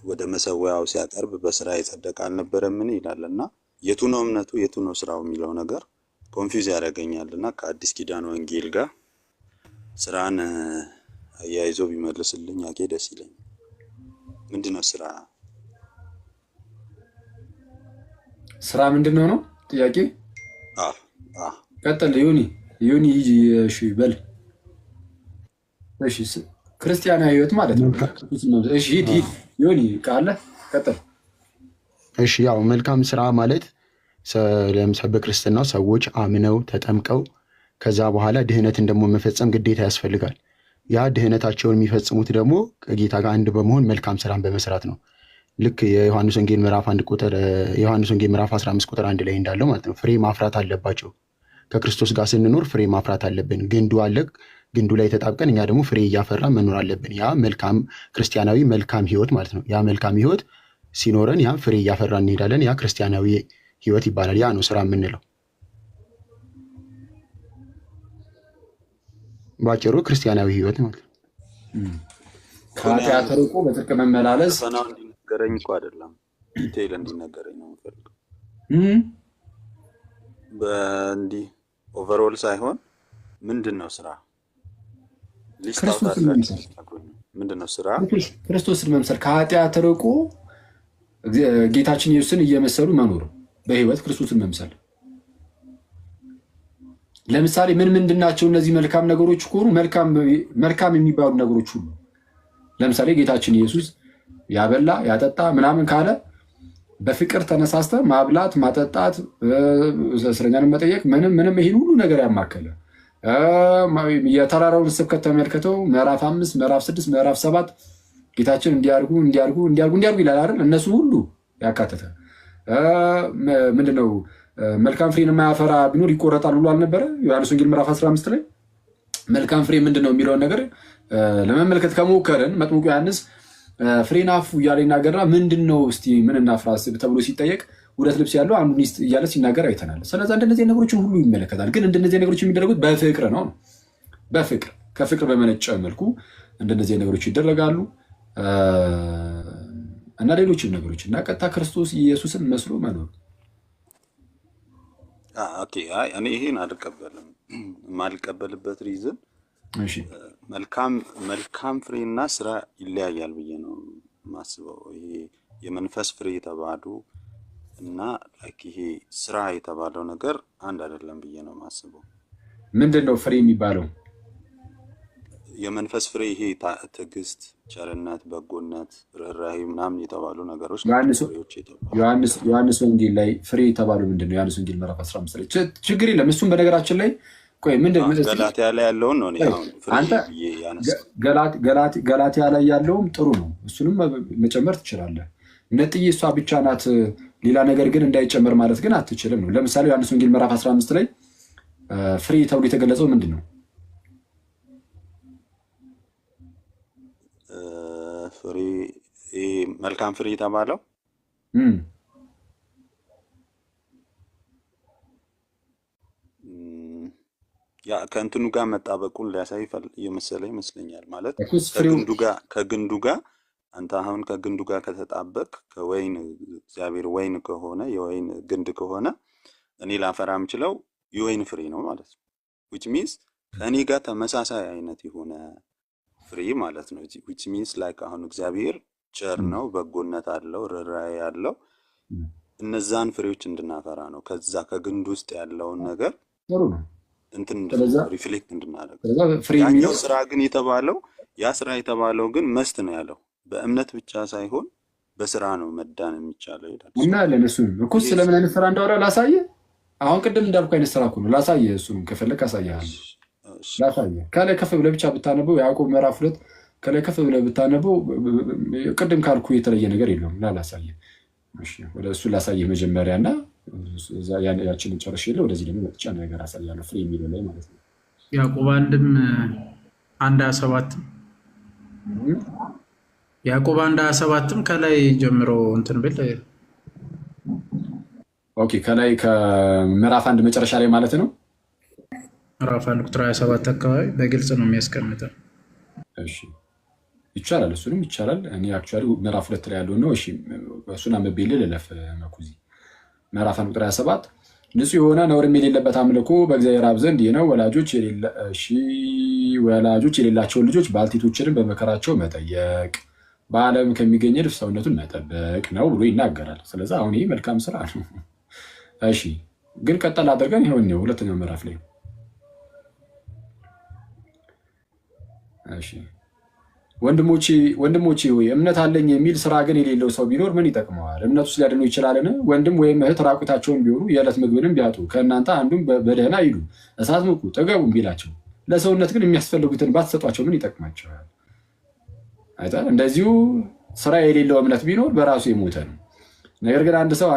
ወደ መሰዊያው ሲያቀርብ በስራ የጸደቀ አልነበረምን ይላል። እና የቱ ነው እምነቱ የቱ ነው ስራው የሚለው ነገር ኮንፊውዝ ያደርገኛል። እና ከአዲስ ኪዳን ወንጌል ጋር ስራን አያይዞ ቢመልስልኝ አኬ ደስ ይለኛል። ምንድነው ስራ ምንድነው ነው ጥያቄ? ቀጥል ዮኒ እሺ በል። እሺ ክርስቲያናዊ ህይወት ማለት ነው። እሺ ሂድ ዮኒ ቃለ ቀጥል። እሺ ያው መልካም ስራ ማለት ለምሳሌ በክርስትናው ሰዎች አምነው ተጠምቀው ከዛ በኋላ ድህነትን ደግሞ መፈጸም ግዴታ ያስፈልጋል። ያ ድህነታቸውን የሚፈጽሙት ደግሞ ከጌታ ጋር አንድ በመሆን መልካም ስራን በመስራት ነው። ልክ የዮሐንስ ወንጌል ምዕራፍ 15 ቁጥር 1 ላይ እንዳለው ማለት ነው። ፍሬ ማፍራት አለባቸው። ከክርስቶስ ጋር ስንኖር ፍሬ ማፍራት አለብን። ግንዱ አለ፣ ግንዱ ላይ ተጣብቀን እኛ ደግሞ ፍሬ እያፈራ መኖር አለብን። ያ መልካም ክርስቲያናዊ መልካም ህይወት ማለት ነው። ያ መልካም ህይወት ሲኖረን ያ ፍሬ እያፈራ እንሄዳለን። ያ ክርስቲያናዊ ህይወት ይባላል። ያ ነው ስራ የምንለው። ባጭሩ ክርስቲያናዊ ህይወት ማለት ነው። ከኃጢአት ርቆ በጽድቅ መመላለስ ፈናው እንዲነገረኝ እኮ አይደለም ዲቴይል እንዲነገረኝ ነው የምፈልገው። በእንዲህ ኦቨርኦል ሳይሆን ምንድነው ስራ? ምንድነው ስራ? ክርስቶስን መምሰል፣ ከኃጢአት ርቆ ጌታችን ኢየሱስን እየመሰሉ መኖር፣ በህይወት ክርስቶስን መምሰል። ለምሳሌ ምንድን ናቸው እነዚህ መልካም ነገሮች? ከሆኑ መልካም የሚባሉ ነገሮች ሁሉ ለምሳሌ ጌታችን ኢየሱስ ያበላ ያጠጣ ምናምን ካለ በፍቅር ተነሳስተ ማብላት ማጠጣት፣ እስረኛን መጠየቅ፣ ምንም ይሄን ሁሉ ነገር ያማከለ የተራራውን ስብከት ተመልከተው ምዕራፍ 5 ምዕራፍ 6 ምዕራፍ 7 ጌታችን እንዲያርጉ ይላል አይደል? እነሱ ሁሉ ያካተተ ምንድነው? መልካም ፍሬን የማያፈራ ቢኖር ይቆረጣል ብሎ አልነበረ? ዮሐንስ ወንጌል ምዕራፍ 15 ላይ መልካም ፍሬ ምንድነው የሚለውን ነገር ለመመልከት ከሞከርን መጥምቁ ዮሐንስ ፍሬን አፉ እያለ ይናገርና ምንድነው እስቲ ምን እናፍራ ተብሎ ሲጠየቅ 2 ልብስ ያለው አንዱ ሚስት እያለ ሲናገር አይተናል። ስለዚህ እንደነዚህ ነገሮችን ሁሉ ይመለከታል። ግን እንደነዚህ ነገሮች የሚደረጉት በፍቅር ነው። በፍቅር ከፍቅር በመነጨ መልኩ እንደነዚህ ነገሮች ይደረጋሉ እና ሌሎችም ነገሮች እና ቀጥታ ክርስቶስ ኢየሱስን መስሎ መኖር። ኦኬ አይ እኔ ይሄን አልቀበልም። የማልቀበልበት ሪዝን እሺ መልካም ፍሬና ስራ ይለያያል ብዬ ነው ማስበው። ይሄ የመንፈስ ፍሬ የተባሉ እና ይሄ ስራ የተባለው ነገር አንድ አይደለም ብዬ ነው ማስበው። ምንድነው ፍሬ የሚባለው? የመንፈስ ፍሬ ይሄ ትዕግስት፣ ቸርነት፣ በጎነት፣ ርህራሄ ምናምን የተባሉ ነገሮች ዮሐንስ ወንጌል ላይ ፍሬ የተባለው ምንድነው? ዮሐንስ ወንጌል ምዕራፍ 15 ላይ ችግር የለም። እሱም በነገራችን ላይ ቆይ ገላትያ ላይ ያለውን ነው ገላትያ ላይ ያለውም ጥሩ ነው። እሱንም መጨመር ትችላለህ። ነጥዬ እሷ ብቻ ናት፣ ሌላ ነገር ግን እንዳይጨመር ማለት ግን አትችልም ነው። ለምሳሌ ዮሐንስ ወንጌል ምዕራፍ 15 ላይ ፍሬ ተብሎ የተገለጸው ምንድን ነው? ፍሬ መልካም ፍሬ የተባለው ያ ከእንትኑ ጋር መጣበቁን ሊያሳይ የመሰለ ይመስለኛል። ማለት ከግንዱ ጋር አንተ አሁን ከግንዱ ጋር ከተጣበቅ ከወይን እግዚአብሔር ወይን ከሆነ የወይን ግንድ ከሆነ እኔ ላፈራ የምችለው የወይን ፍሬ ነው ማለት ነው። which means ከእኔ ጋር ተመሳሳይ አይነት የሆነ ፍሬ ማለት ነው። which means like አሁን እግዚአብሔር ቸር ነው፣ በጎነት አለው፣ ርህራሄ አለው። እነዛን ፍሬዎች እንድናፈራ ነው። ከዛ ከግንድ ውስጥ ያለውን ነገር ጥሩ ነው እንትን ሪፍሌክት እንድናደርግ። ያኛው ስራ ግን የተባለው ያ ስራ የተባለው ግን መስት ነው ያለው። በእምነት ብቻ ሳይሆን በስራ ነው መዳን የሚቻለው ይላል። እና ለነሱ እኮ ስለምን አይነት ስራ እንዳወራ ላሳየ። አሁን ቅድም እንዳልኩ አይነት ስራ እኮ ነው ላሳየ። እሱን ከፈለክ አሳያለሁ። ላሳየ ከላይ ከፍ ብለህ ብቻ ብታነበው ያዕቆብ ምዕራፍ 2 ከላይ ከፍ ብለህ ብታነበው ቅድም ካልኩ የተለየ ነገር የለውም። ላሳየ። እሺ ወደ እሱ ላሳየ መጀመሪያ እና ያችንን ጨርሼ ወደዚህ ደግሞ መጥቻ ነገር አሳያለሁ። ፍሬ የሚለው ላይ ማለት ነው። ያዕቆብ 1:27 ያዕቆብ 1:27 ከላይ ጀምሮ እንትን ብል ኦኬ። ከላይ ከምዕራፍ 1 መጨረሻ ላይ ማለት ነው። ምዕራፍ 1 ቁጥር 27 አካባቢ በግልጽ ነው የሚያስቀምጠው። እሺ ይቻላል፣ እሱንም ይቻላል። እኔ አክቹዋሊ ምዕራፍ 2 ላይ ያለው ነው። እሺ እሱን አንብቤ ልለፍ። መኩዚ ምዕራፍ 1 ቁጥር 27 ንጹሕ የሆነ ነውርም የሌለበት አምልኮ በእግዚአብሔር አብ ዘንድ ይህ ነው፣ ወላጆች የሌላቸውን ልጆች ባልቴቶችንም በመከራቸው መጠየቅ፣ በዓለም ከሚገኝ እድፍ ሰውነቱን መጠበቅ ነው ብሎ ይናገራል። ስለዚህ አሁን ይህ መልካም ስራ ነው። እሺ ግን ቀጠል አድርገን ይሆን ነው ሁለተኛው ምዕራፍ ላይ እሺ ወንድሞቼ ሆይ እምነት አለኝ የሚል ስራ ግን የሌለው ሰው ቢኖር ምን ይጠቅመዋል? እምነቱስ ሊያድነው ይችላልን? ወንድም ወይም እህት ራቁታቸውን ቢሆኑ የዕለት ምግብንም ቢያጡ ከእናንተ አንዱም በደህና ሂዱ እሳት ሙቁ ጥገቡም ቢላቸው ለሰውነት ግን የሚያስፈልጉትን ባትሰጧቸው ምን ይጠቅማቸዋል? አይታል። እንደዚሁ ስራ የሌለው እምነት ቢኖር በራሱ የሞተ ነው። ነገር ግን አንድ ሰው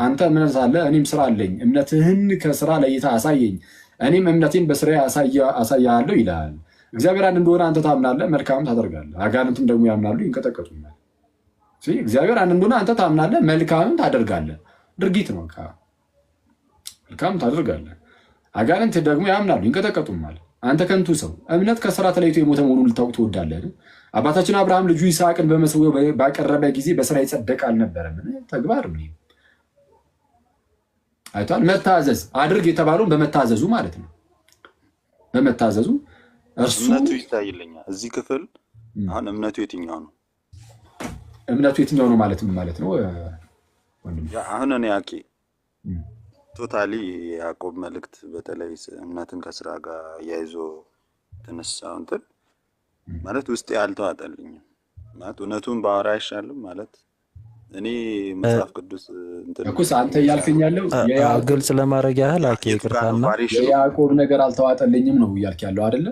አንተ እምነት አለ እኔም ስራ አለኝ፣ እምነትህን ከስራ ለይተህ አሳየኝ፣ እኔም እምነቴን በስራ አሳያለሁ ይላል። እግዚአብሔር አንድ እንደሆነ አንተ ታምናለህ፣ መልካም ታደርጋለህ። አጋንንትም ደግሞ ያምናሉ ይንቀጠቀጡኛል። እግዚአብሔር አንድ እንደሆነ አንተ ታምናለህ፣ መልካምም ታደርጋለህ። ድርጊት ነው። መልካም ታደርጋለህ። አጋንንት ደግሞ ያምናሉ ይንቀጠቀጡማል። አንተ ከንቱ ሰው እምነት ከስራ ተለይቶ የሞተ መሆኑን ልታውቅ ትወዳለህ? አባታችን አብርሃም ልጁ ይስሐቅን በመሰዊያው ባቀረበ ጊዜ በስራ ይጸደቅ አልነበረምን? ተግባር ምን አይቷል። መታዘዝ አድርግ የተባለውን በመታዘዙ ማለት ነው። በመታዘዙ እምነቱ ይታይልኛል። እዚህ ክፍል አሁን እምነቱ የትኛው ነው? እምነቱ የትኛው ነው ማለት ምን ማለት ነው? አሁን እኔ ያቄ ቶታሊ የያዕቆብ መልእክት በተለይ እምነትን ከስራ ጋር ያይዞ ተነሳው እንትን ማለት ውስጥ ያልተዋጠልኝም ማለት እውነቱን ባወራ አይሻልም ማለት እኔ መጽሐፍ ቅዱስ እኩስ አንተ እያልከኝ ያለው ግልጽ ለማድረግ ያህል አኬ ይቅርታና የያዕቆብ ነገር አልተዋጠልኝም ነው እያልክ ያለው አይደለ?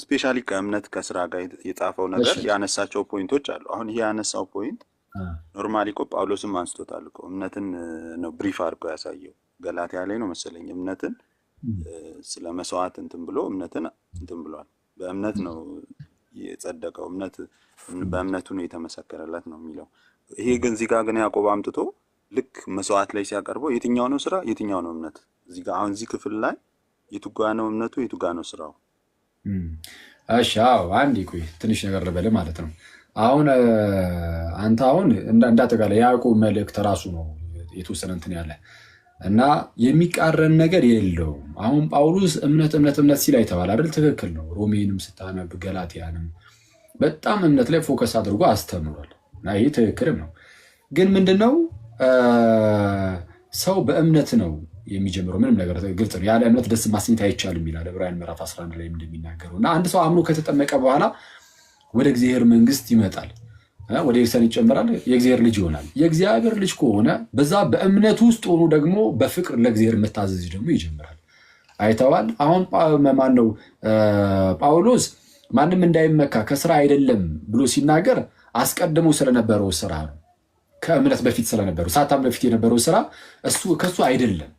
ስፔሻሊ ከእምነት ከስራ ጋር የጻፈው ነገር ያነሳቸው ፖይንቶች አሉ። አሁን ይሄ ያነሳው ፖይንት ኖርማሊ እኮ ጳውሎስም አንስቶታል እኮ እምነትን ነው ብሪፍ አድርጎ ያሳየው። ገላትያ ላይ ነው መሰለኝ እምነትን ስለ መስዋዕት እንትን ብሎ እምነትን እንትን ብሏል። በእምነት ነው የጸደቀው፣ በእምነቱ ነው የተመሰከረለት ነው የሚለው። ይሄ ግን እዚህ ጋር ግን ያዕቆብ አምጥቶ ልክ መስዋዕት ላይ ሲያቀርበው የትኛው ነው ስራ የትኛው ነው እምነት? እዚህ ጋር አሁን እዚህ ክፍል ላይ የቱጋ ነው እምነቱ የቱጋ ነው ስራው? እሺ አዎ አንዴ ቆይ ትንሽ ነገር ልበል ማለት ነው። አሁን አንተ አሁን እንዳጠቃላይ ያዕቆብ መልእክት ራሱ ነው የተወሰነ እንትን ያለ እና የሚቃረን ነገር የለውም። አሁን ጳውሎስ እምነት እምነት እምነት ሲል አይተዋል አይደል? ትክክል ነው። ሮሜንም ስታነብ ገላትያንም በጣም እምነት ላይ ፎከስ አድርጎ አስተምሯል እና ይህ ትክክልም ነው። ግን ምንድነው ሰው በእምነት ነው የሚጀምረው። ምንም ነገር ግልጽ ነው። ያለ እምነት ደስ ማሰኘት አይቻልም ይላል ዕብራውያን ምዕራፍ 11 ላይ እንደሚናገረው እና አንድ ሰው አምኖ ከተጠመቀ በኋላ ወደ እግዚአብሔር መንግስት ይመጣል፣ ወደ ኤርሰን ይጨመራል፣ የእግዚአብሔር ልጅ ይሆናል። የእግዚአብሔር ልጅ ከሆነ በዛ በእምነት ውስጥ ሆኖ ደግሞ በፍቅር ለእግዚአብሔር መታዘዝ ደግሞ ይጀምራል። አይተዋል። አሁን ማነው ጳውሎስ ማንም እንዳይመካ ከስራ አይደለም ብሎ ሲናገር አስቀድሞ ስለነበረው ስራ ነው። ከእምነት በፊት ስለነበረው ሳታም በፊት የነበረው ስራ እሱ ከሱ አይደለም።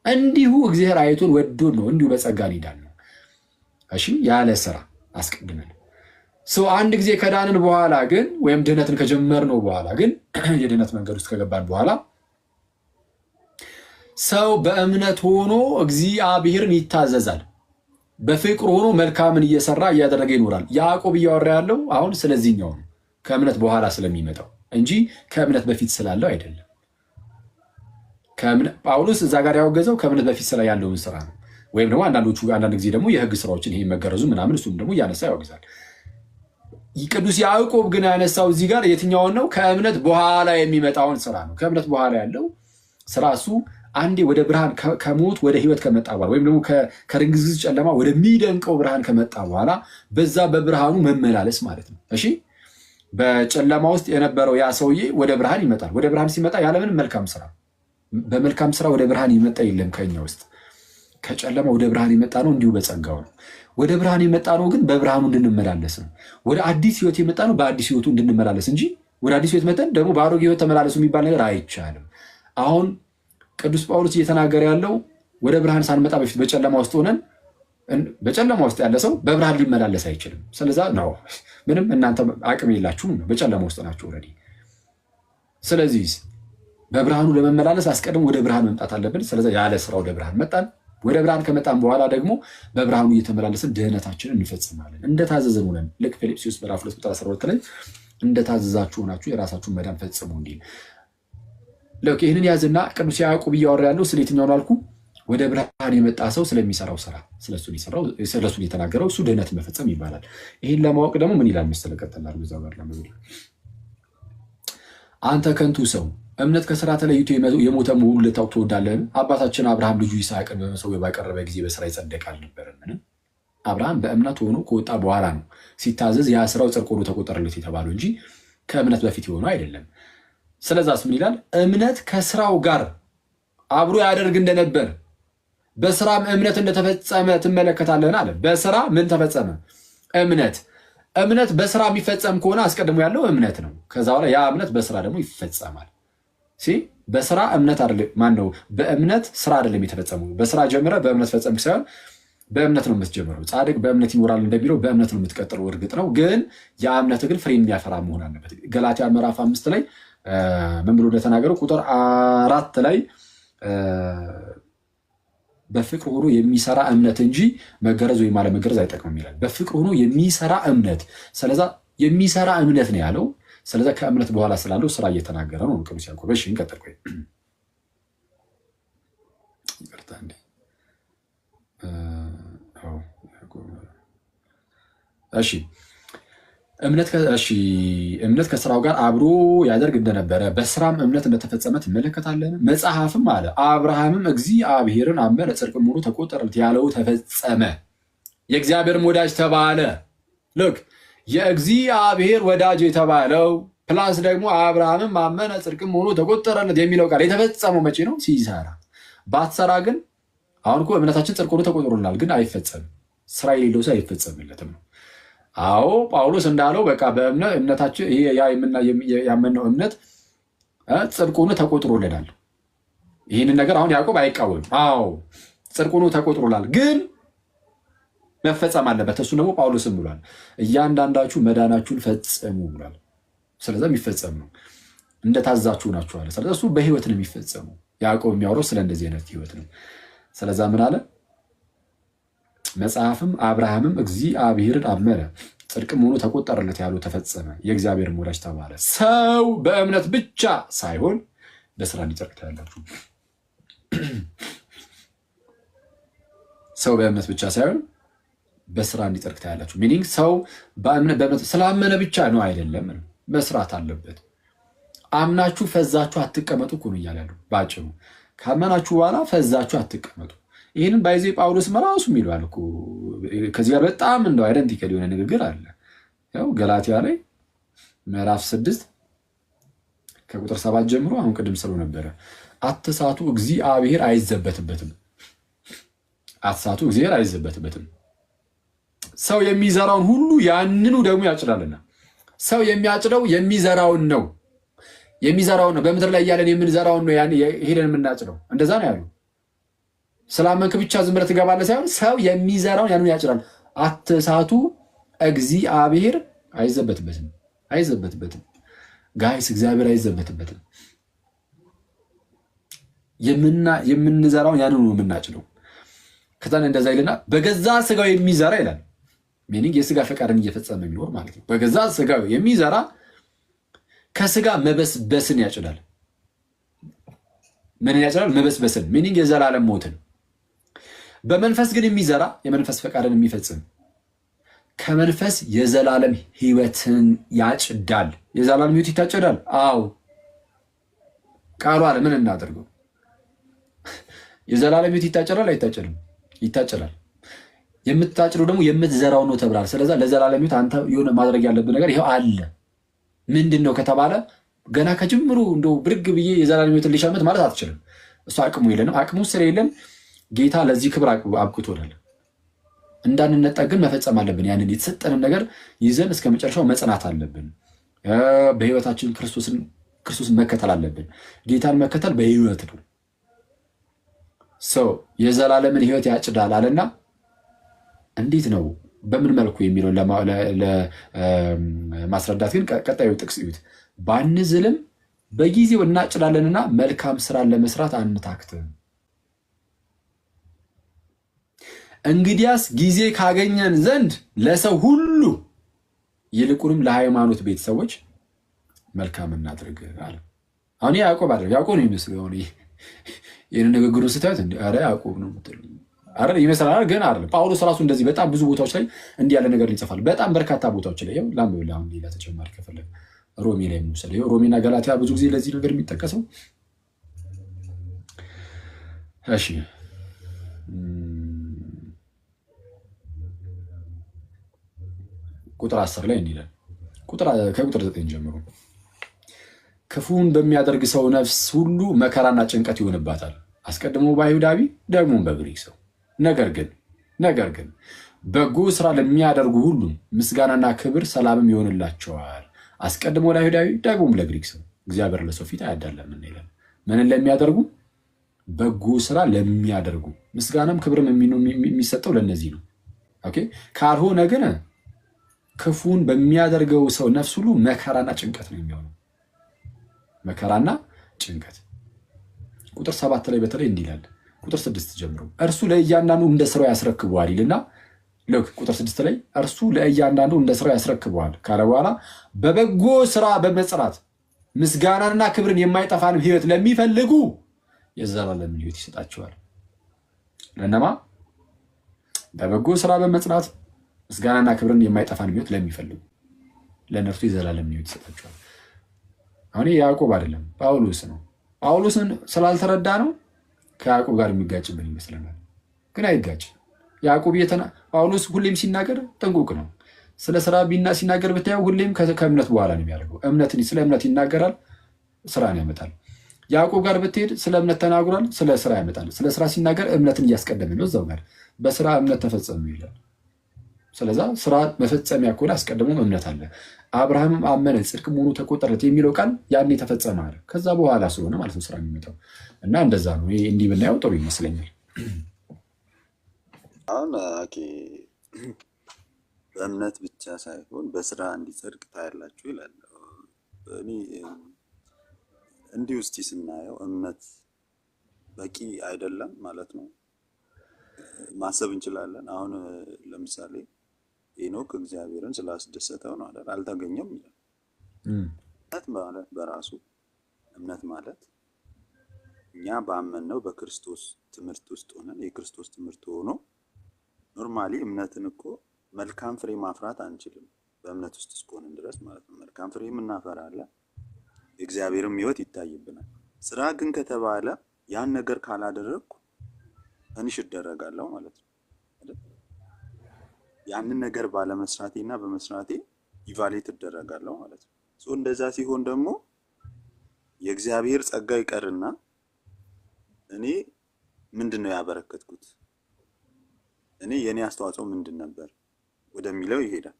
እንዲሁ እግዚአብሔር አይቶን ወዶን ነው እንዲሁ በጸጋ ይዳን ነው። እሺ ያለ ስራ አስቀድመን ሰው አንድ ጊዜ ከዳንን በኋላ ግን ወይም ድህነትን ከጀመርነው በኋላ ግን የድህነት መንገድ ውስጥ ከገባን በኋላ ሰው በእምነት ሆኖ እግዚአብሔርን ይታዘዛል። በፍቅር ሆኖ መልካምን እየሰራ እያደረገ ይኖራል። ያዕቆብ እያወራ ያለው አሁን ስለዚህኛው ነው፣ ከእምነት በኋላ ስለሚመጣው እንጂ ከእምነት በፊት ስላለው አይደለም። ጳውሎስ እዛ ጋር ያወገዘው ከእምነት በፊት ስላ ያለውን ስራ ነው። ወይም ደግሞ አንዳንድ ጊዜ ደግሞ የህግ ስራዎችን ይሄ መገረዙ ምናምን እሱም ደግሞ እያነሳ ያወግዛል። ቅዱስ ያዕቆብ ግን ያነሳው እዚህ ጋር የትኛውን ነው? ከእምነት በኋላ የሚመጣውን ስራ ነው። ከእምነት በኋላ ያለው ስራ እሱ አንዴ ወደ ብርሃን ከሞት ወደ ህይወት ከመጣ በኋላ ወይም ደግሞ ከድንግዝግዝ ጨለማ ወደሚደንቀው ብርሃን ከመጣ በኋላ በዛ በብርሃኑ መመላለስ ማለት ነው። እሺ በጨለማ ውስጥ የነበረው ያ ሰውዬ ወደ ብርሃን ይመጣል። ወደ ብርሃን ሲመጣ ያለምንም መልካም ስራ፣ በመልካም ስራ ወደ ብርሃን ይመጣ የለም ከኛ ውስጥ። ከጨለማ ወደ ብርሃን የመጣ ነው እንዲሁ በጸጋው ነው። ወደ ብርሃን የመጣ ነው ግን በብርሃኑ እንድንመላለስ ነው። ወደ አዲስ ህይወት የመጣ ነው በአዲስ ህይወቱ እንድንመላለስ እንጂ ወደ አዲስ ህይወት መጠን ደግሞ በአሮጌ ህይወት ተመላለሱ የሚባል ነገር አይቻልም። አሁን ቅዱስ ጳውሎስ እየተናገረ ያለው ወደ ብርሃን ሳንመጣ በፊት በጨለማ ውስጥ ሆነን፣ በጨለማ ውስጥ ያለ ሰው በብርሃን ሊመላለስ አይችልም። ስለዛ ነው ምንም እናንተ አቅም የላችሁም ነው፣ በጨለማ ውስጥ ናችሁ ኦልሬዲ። ስለዚህ በብርሃኑ ለመመላለስ አስቀድሞ ወደ ብርሃን መምጣት አለብን። ስለዛ ያለ ስራ ወደ ብርሃን መጣን። ወደ ብርሃን ከመጣን በኋላ ደግሞ በብርሃኑ እየተመላለስን ድህነታችንን እንፈጽማለን። እንደታዘዝን ሆነን ልክ ፊልጵስዩስ ምዕራፍ 2 ቁጥር 12 ላይ እንደታዘዛችሁ ሆናችሁ የራሳችሁን መዳን ፈጽሙ እንዲል ልክ ይህንን ያዝና ቅዱስ ያዕቆብ እያወራ ያለው ስለ የትኛው ነው አልኩ? ወደ ብርሃን የመጣ ሰው ስለሚሰራው ስራ ስለሱን የተናገረው እሱ ድህነት መፈጸም ይባላል። ይህን ለማወቅ ደግሞ ምን ይላል መሰለህ? ቀጥላል በዛው ጋር ለምን አንተ ከንቱ ሰው እምነት ከስራ ተለይቶ የሞተ መሆኑን ልታውቅ ትወዳለህን? አባታችን አብርሃም ልጁ ይስሐቅን በመሠዊያ ባቀረበ ጊዜ በስራ ይጸደቅ አልነበረምን? አብርሃም በእምነት ሆኖ ከወጣ በኋላ ነው ሲታዘዝ ያ ስራው ጽድቅ ሆኖ ተቆጠረለት የተባለው እንጂ ከእምነት በፊት የሆነው አይደለም። ስለዛስ ምን ይላል? እምነት ከስራው ጋር አብሮ ያደርግ እንደነበር በስራም እምነት እንደተፈጸመ ትመለከታለህን አለ። በስራ ምን ተፈጸመ? እምነት በስራ የሚፈጸም ከሆነ አስቀድሞ ያለው እምነት ነው። ከዛ በኋላ ያ እምነት በስራ ደግሞ ይፈጸማል። በስራ እምነት አይደለም፣ ማን ነው? በእምነት ስራ አይደለም የተፈጸመው። በስራ ጀምረ በእምነት ፈጸምክ ሳይሆን በእምነት ነው የምትጀምረው። ጻድቅ በእምነት ይኖራል እንደሚለው በእምነት ነው የምትቀጥለው። እርግጥ ነው ግን ያ እምነት ግን ፍሬ የሚያፈራ መሆን አለበት። ገላትያ ምዕራፍ 5 ላይ ምን ብሎ እንደተናገረው ቁጥር 4 ላይ በፍቅር ሆኖ የሚሰራ እምነት እንጂ መገረዝ ወይም አለመገረዝ አይጠቅምም ይላል። በፍቅር ሆኖ የሚሰራ እምነት። ስለዛ የሚሰራ እምነት ነው ያለው። ስለዛ ከእምነት በኋላ ስላለው ስራ እየተናገረ ነው ቅዱስ ያዕቆብ። እሺ እንቀጥል። ቆይ ይቅርታ እንዴ እሺ እምነት ከስራው ጋር አብሮ ያደርግ እንደነበረ በስራም እምነት እንደተፈጸመ ትመለከታለን። መጽሐፍም አለ አብርሃምም እግዚአብሔርን አመነ ጽድቅም ሆኖ ተቆጠረለት ያለው ተፈጸመ፣ የእግዚአብሔርም ወዳጅ ተባለ። ልክ የእግዚአብሔር ወዳጅ የተባለው ፕላስ ደግሞ አብርሃምም አመነ ጽድቅም ሆኖ ተቆጠረለት የሚለው ቃል የተፈጸመው መቼ ነው? ሲሰራ። ባትሰራ ግን አሁን እኮ እምነታችን ጽድቅ ሆኖ ተቆጥሮልናል፣ ግን አይፈጸምም። ስራ የሌለው ሰው አይፈጸምለትም ነው። አዎ ጳውሎስ እንዳለው በቃ በእምነታችን ያመነው እምነት ጽድቅ ሆኖ ተቆጥሮልናል። ይህንን ነገር አሁን ያዕቆብ አይቃወምም። አዎ ጽድቅ ሆኖ ተቆጥሮላል፣ ግን መፈጸም አለበት። እሱ ደግሞ ጳውሎስም ብሏል፣ እያንዳንዳችሁ መዳናችሁን ፈጽሙ ብሏል። ስለዛ የሚፈጸም ነው። እንደታዛችሁ ናችሁ አለ። ስለዚ እሱ በህይወት ነው የሚፈጸመው። ያዕቆብ የሚያወራው ስለ እንደዚህ አይነት ህይወት ነው። ስለዛ ምን አለ? መጽሐፍም አብርሃምም እግዚአብሔርን አመነ ጽድቅም ሆኖ ተቆጠረለት ያለው ተፈጸመ፣ የእግዚአብሔርም ወዳጅ ተባለ። ሰው በእምነት ብቻ ሳይሆን በስራ እንዲጸድቅ ታያላችሁ። ሰው በእምነት ብቻ ሳይሆን በስራ እንዲጸድቅ ታያላችሁ። ሚኒንግ ሰው በእምነት ስላመነ ብቻ ነው አይደለም፣ መስራት አለበት። አምናችሁ ፈዛችሁ አትቀመጡ እኮ ነው እያለ ያለው ባጭሩ። ካመናችሁ በኋላ ፈዛችሁ አትቀመጡ። ይህንን ባይዜ ጳውሎስ ራሱ የሚለዋል እኮ። ከዚህ ጋር በጣም እንደው አይደንቲካል የሆነ ንግግር አለ። ያው ገላትያ ላይ ምዕራፍ 6 ከቁጥር 7 ጀምሮ አሁን ቅድም ስለው ነበረ። አትሳቱ፣ እግዚአብሔር አይዘበትበትም። አትሳቱ፣ እግዚአብሔር አይዘበትበትም። ሰው የሚዘራውን ሁሉ ያንኑ ደግሞ ያጭዳልና። ሰው የሚያጭደው የሚዘራውን ነው። የሚዘራውን ነው። በምድር ላይ እያለን የምንዘራውን ነው ሄደን የምናጭደው። እንደዛ ነው ያሉ። ስላመንክ ብቻ ዝም ብለህ ትገባለህ ሳይሆን ሰው የሚዘራውን ያንኑ ያጭዳል። አትሳቱ፣ እግዚአብሔር አይዘበትበትም። አይዘበትበትም ጋይስ፣ እግዚአብሔር አይዘበትበትም። የምንዘራውን ያንኑ ነው የምናጭደው። ከዛን እንደዛ ይልና በገዛ ስጋው የሚዘራ ይላል። ሚኒንግ የስጋ ፈቃድን እየፈጸመ የሚኖር ማለት ነው። በገዛ ስጋው የሚዘራ ከስጋ መበስበስን ያጭዳል። ምንን ያጭዳል? መበስበስን፣ ሚኒንግ የዘላለም ሞትን። በመንፈስ ግን የሚዘራ የመንፈስ ፈቃድን የሚፈጽም ከመንፈስ የዘላለም ሕይወትን ያጭዳል። የዘላለም ሕይወት ይታጨዳል። አዎ ቃሉ አለ። ምን እናደርገው? የዘላለም ሕይወት ይታጨዳል አይታጨድም? ይታጨዳል። የምታጭደው ደግሞ የምትዘራው ነው ተብሏል። ስለዛ ለዘላለም ሕይወት አንተ የሆነ ማድረግ ያለብን ነገር ይኸው አለ። ምንድን ነው ከተባለ ገና ከጅምሩ እንደው ብድግ ብዬ የዘላለም ሕይወትን ሊሸምት ማለት አትችልም። እሱ አቅሙ የለንም። አቅሙ ስለሌለን ጌታ ለዚህ ክብር አብቅቶናል። እንዳንነጠቅ ግን መፈጸም አለብን። ያንን የተሰጠንን ነገር ይዘን እስከ መጨረሻው መጽናት አለብን። በህይወታችን ክርስቶስን መከተል አለብን። ጌታን መከተል በህይወት ነው። ሰው የዘላለምን ህይወት ያጭዳል አለና እንዴት ነው በምን መልኩ የሚለውን ለማስረዳት ግን ቀጣዩ ጥቅስ እዩት። ባንዝልም በጊዜው እናጭዳለንና መልካም ስራን ለመስራት አንታክትም። እንግዲያስ ጊዜ ካገኘን ዘንድ ለሰው ሁሉ ይልቁንም ለሃይማኖት ቤተሰቦች መልካም እናድርግ አለ። አሁን ያዕቆብ አይደለም፣ ያዕቆብ ነው የሚመስለው። ይህን ንግግሩን ስታዩት ኧረ ያዕቆብ ነው ይመስላል፣ ግን አይደለም። ጳውሎስ ራሱ እንደዚህ በጣም ብዙ ቦታዎች ላይ እንዲህ ያለ ነገር ይጽፋል። በጣም በርካታ ቦታዎች ላይ ላምብላ። አሁን ሌላ ተጨማሪ ከፈለግ ሮሜ ላይ የምንወስድ ሮሜና ገላትያ ብዙ ጊዜ ለዚህ ነገር የሚጠቀሰው። እሺ ቁጥር 10 ላይ እንዲህ ይላል። ከቁጥር 9 ጀምሮ ክፉን በሚያደርግ ሰው ነፍስ ሁሉ መከራና ጭንቀት ይሆንባታል፣ አስቀድሞ በአይሁዳዊ ደግሞም በግሪክ ሰው። ነገር ግን በጎ ስራ ለሚያደርጉ ሁሉ ምስጋናና ክብር ሰላምም ይሆንላቸዋል፣ አስቀድሞ ለአይሁዳዊ ደግሞም ለግሪክ ሰው። እግዚአብሔር ለሰው ፊት አያዳላምና ይላል። ምንን ለሚያደርጉ? በጎ ስራ ለሚያደርጉ። ምስጋናም ክብርም የሚሰጠው ለነዚህ ነው። ኦኬ። ካልሆነ ግን ክፉን በሚያደርገው ሰው ነፍስ ሁሉ መከራና ጭንቀት ነው የሚሆነው። መከራና ጭንቀት። ቁጥር 7 ላይ በተለይ እንዲህ ይላል። ቁጥር 6 ጀምሮ እርሱ ለእያንዳንዱ እንደ ስራው ያስረክበዋል ይልና ቁጥር 6 ላይ እርሱ ለእያንዳንዱ እንደ ስራው ያስረክበዋል ካለ በኋላ በበጎ ስራ በመጽናት ምስጋናንና ክብርን የማይጠፋንም ሕይወት ለሚፈልጉ የዘላለምን ሕይወት ይሰጣቸዋል። ለነማ? በበጎ ስራ በመጽናት ምስጋናና ክብርን የማይጠፋን ሕይወት ለሚፈልጉ ለእነርሱ የዘላለምን ሕይወት ይሰጣቸዋል። አሁን ያዕቆብ አይደለም ጳውሎስ ነው። ጳውሎስን ስላልተረዳ ነው ከያዕቆብ ጋር የሚጋጭብን ይመስለናል፣ ግን አይጋጭም። ያዕቆብ ጳውሎስ ሁሌም ሲናገር ጥንቁቅ ነው። ስለ ስራ ሲናገር ብታየው ሁሌም ከእምነት በኋላ ነው የሚያደርገው። ስለ እምነት ይናገራል፣ ስራን ያመጣል። ያዕቆብ ጋር ብትሄድ ስለ እምነት ተናግሯል፣ ስለ ስራ ያመጣል። ስለ ስራ ሲናገር እምነትን እያስቀደመ ነው። እዛው ጋር በስራ እምነት ተፈጸመ ይላል። ስለዛ ስራ መፈጸሚያ ከሆነ አስቀድሞም እምነት አለ። አብርሃምም አመነ ጽድቅ መሆኑ ተቆጠረለት የሚለው ቃል ያኔ ተፈጸመ አለ። ከዛ በኋላ ስለሆነ ማለት ነው ስራ የሚመጣው እና እንደዛ ነው። እንዲህ ብናየው ጥሩ ይመስለኛል። አሁን በእምነት ብቻ ሳይሆን በስራ እንዲጸድቅ ታያላችሁ ይላል። እኔ እንዲህ ውስጥ ስናየው እምነት በቂ አይደለም ማለት ነው ማሰብ እንችላለን። አሁን ለምሳሌ ሄኖክ እግዚአብሔርን ስላስደሰተው ነው አይደል? አልተገኘም ይላል። እምነት ማለት በራሱ እምነት ማለት እኛ ባመንነው በክርስቶስ ትምህርት ውስጥ ሆነን የክርስቶስ ትምህርት ሆኖ ኖርማሊ እምነትን እኮ መልካም ፍሬ ማፍራት አንችልም በእምነት ውስጥ እስከሆንን ድረስ ማለት ነው። መልካም ፍሬ እናፈራለን፣ የእግዚአብሔርም ሕይወት ይታይብናል። ስራ ግን ከተባለ ያን ነገር ካላደረግኩ ትንሽ እደረጋለሁ ማለት ነው። ያንን ነገር ባለመስራቴ እና በመስራቴ ኢቫሉዌት እደረጋለሁ ማለት ነው። እንደዛ ሲሆን ደግሞ የእግዚአብሔር ጸጋ ይቀርና እኔ ምንድነው ያበረከትኩት፣ እኔ የኔ አስተዋጽኦ ምንድን ነበር ወደሚለው ይሄዳል።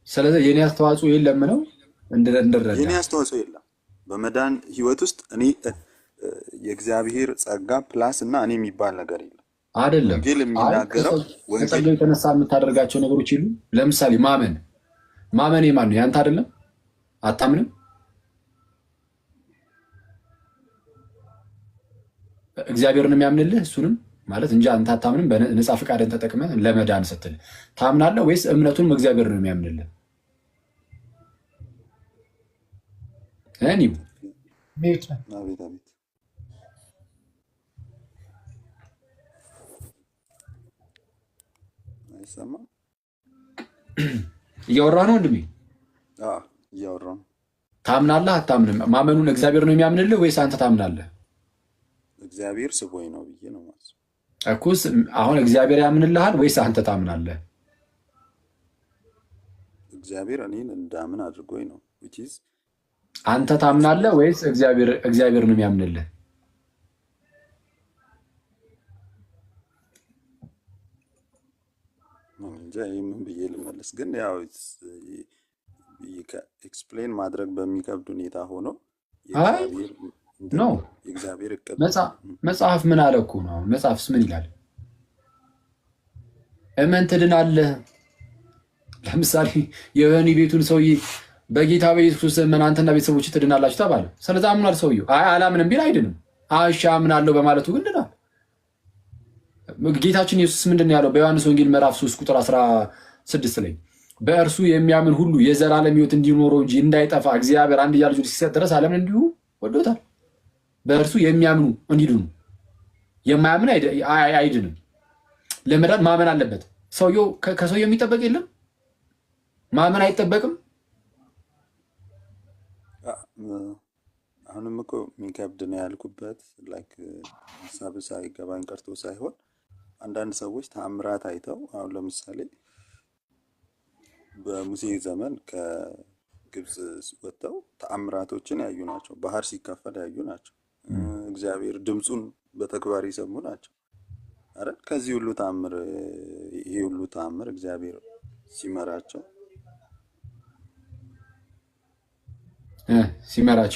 ስለዚህ የኔ አስተዋጽኦ የለም ነው እንደረዳ። የኔ አስተዋጽኦ የለም በመዳን ህይወት ውስጥ እኔ የእግዚአብሔር ጸጋ ፕላስ እና እኔ የሚባል ነገር የለም። አይደለም ወንጌል የሚናገረው ወንጌል የተነሳ የምታደርጋቸው ነገሮች የሉ። ለምሳሌ ማመን የማን ነው? ያንተ አይደለም? አታምንም? እግዚአብሔርን የሚያምንልህ እሱንም ማለት እንጂ አንተ አታምንም። በነፃ ፈቃድን ተጠቅመህ ለመዳን ስትል ታምናለህ ወይስ እምነቱንም እግዚአብሔር ነው የሚያምንልህ? እኔው አቤት አይሰማም? እያወራህ ነው ወንድሜ? እያወራሁ ነው። ታምናለህ አታምንም? ማመኑን እግዚአብሔር ነው የሚያምንልህ ወይስ አንተ ታምናለህ? እግዚአብሔር ስቦኝ ነው ብዬ ነው ማለት እኩስ። አሁን እግዚአብሔር ያምንልሃል ወይስ አንተ ታምናለህ? እግዚአብሔር እኔን እንዳምን አድርጎኝ ነው። አንተ ታምናለህ ወይስ እግዚአብሔር ነው የሚያምንልህ? እንጃ ምን ብዬ ልመለስ፣ ግን ያው ኤክስፕሌን ማድረግ በሚከብድ ሁኔታ ሆኖ ነው። የእግዚአብሔር እቅድ መጽሐፍ ምን አለ እኮ ነው። መጽሐፍስ ምን ይላል? እመን ትድናለህ። ለምሳሌ የወህኒ ቤቱን ሰውዬ በጌታ በኢየሱስ ክርስቶስ እመን አንተና ቤተሰቦች ትድናላችሁ ተባለ። ስለዚህ አምኗል ሰውዬው። አላምንም ቢል አይድንም። እሺ አምናለሁ በማለቱ ግን ድናል። ጌታችን ኢየሱስ ምንድን ነው ያለው? በዮሐንስ ወንጌል ምዕራፍ 3 ቁጥር 16 ላይ በእርሱ የሚያምን ሁሉ የዘላለም ሕይወት እንዲኖረው እንጂ እንዳይጠፋ እግዚአብሔር አንድያ ልጁን እስኪሰጥ ድረስ ዓለምን እንዲሁ ወዶታል። በእርሱ የሚያምኑ እንዲድኑ፣ የማያምን አይድንም። ለመዳን ማመን አለበት ሰውየው። ከሰውየው የሚጠበቅ የለም፣ ማመን አይጠበቅም። አሁንም እኮ የሚከብድ ነው ያልኩበት ሀሳብ ሳይገባኝ ቀርቶ ሳይሆን አንዳንድ ሰዎች ተአምራት አይተው አሁን ለምሳሌ በሙሴ ዘመን ከግብፅ ወጥተው ተአምራቶችን ያዩ ናቸው። ባህር ሲከፈል ያዩ ናቸው። እግዚአብሔር ድምፁን በተግባር የሰሙ ናቸው። አረ ከዚህ ሁሉ ተአምር ይሄ ሁሉ ተአምር እግዚአብሔር ሲመራቸው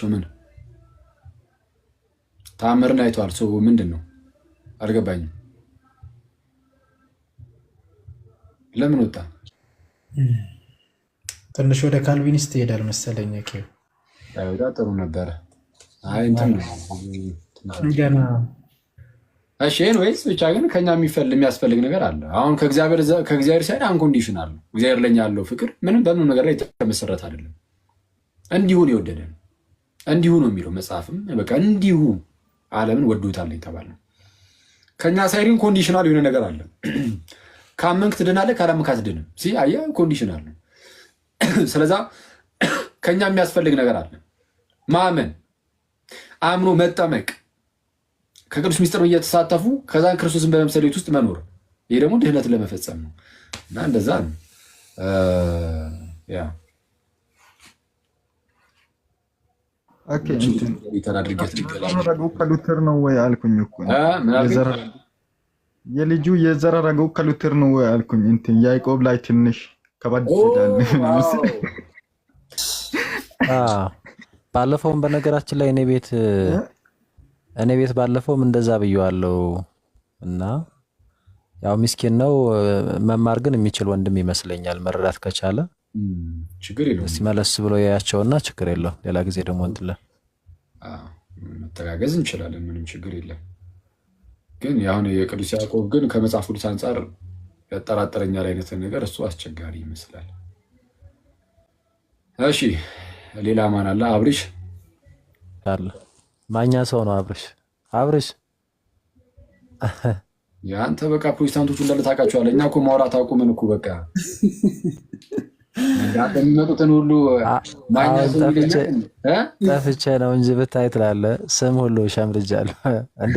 ምን ተአምርን አይተዋል? ሰው ምንድን ነው አልገባኝም። ለምን ወጣ? ትንሽ ወደ ካልቪኒስት ይሄዳል መሰለኝ። አይወጣ ጥሩ ነበረ። አይ እንትን ገና እሺ። ወይስ ብቻ ግን ከኛ የሚያስፈልግ ነገር አለ። አሁን ከእግዚአብሔር ሳይድ አንኮንዲሽን አለ። እግዚአብሔር ለኛ ያለው ፍቅር ምንም በምንም ነገር ላይ የተመሰረተ አይደለም። እንዲሁ ነው የወደደን፣ እንዲሁ ነው የሚለው መጽሐፍም። በቃ እንዲሁ ዓለምን ወዶታል የተባለው ከኛ ሳይድን ኮንዲሽናል የሆነ ነገር አለ። ካመንክ ትድናለህ፣ ካላመንክ አትድንም። አየህ ኮንዲሽናል ነው። ስለዛ ከኛ የሚያስፈልግ ነገር አለ። ማመን፣ አምኖ መጠመቅ፣ ከቅዱስ ሚስጥር እየተሳተፉ ከዛን ክርስቶስን በመምሰል ውስጥ መኖር። ይሄ ደግሞ ድህነትን ለመፈጸም ነው እና እንደዛ ነው። ከሉተር ነው ወይ አልኩኝ እኮ የልጁ የዘረረገው ከሉተር ነው ወይ አልኩኝ። እንትን ያዕቆብ ላይ ትንሽ ከበድ ይላል። ባለፈውም በነገራችን ላይ እኔ ቤት ባለፈውም እንደዛ ብየዋለሁ እና ያው ምስኪን ነው። መማር ግን የሚችል ወንድም ይመስለኛል መረዳት ከቻለ ችግር የለውም። እስቲ መለስ ብሎ ያያቸውና ችግር የለውም። ሌላ ጊዜ ደግሞ እንትለ መተጋገዝ እንችላለን፣ ምንም ችግር የለም። ግን ያሁን የቅዱስ ያዕቆብ ግን ከመጽሐፍ ቅዱስ አንጻር ያጠራጠረኛል አይነት ነገር እሱ አስቸጋሪ ይመስላል። እሺ ሌላ ማን አለ? አብርሽ አለ። ማኛ ሰው ነው አብርሽ የአንተ በቃ ፕሮቴስታንቶቹ እንዳለ ታውቃቸዋለህ። እኛ እኮ ማውራት አቁምን እኮ በቃ እንዳንተ የሚመጡትን ሁሉ ማኛ ሰው ጠፍቼ ነው እንጂ ብታይ ትላለህ። ስም ሁሉ ሸምድጃለሁ እንዴ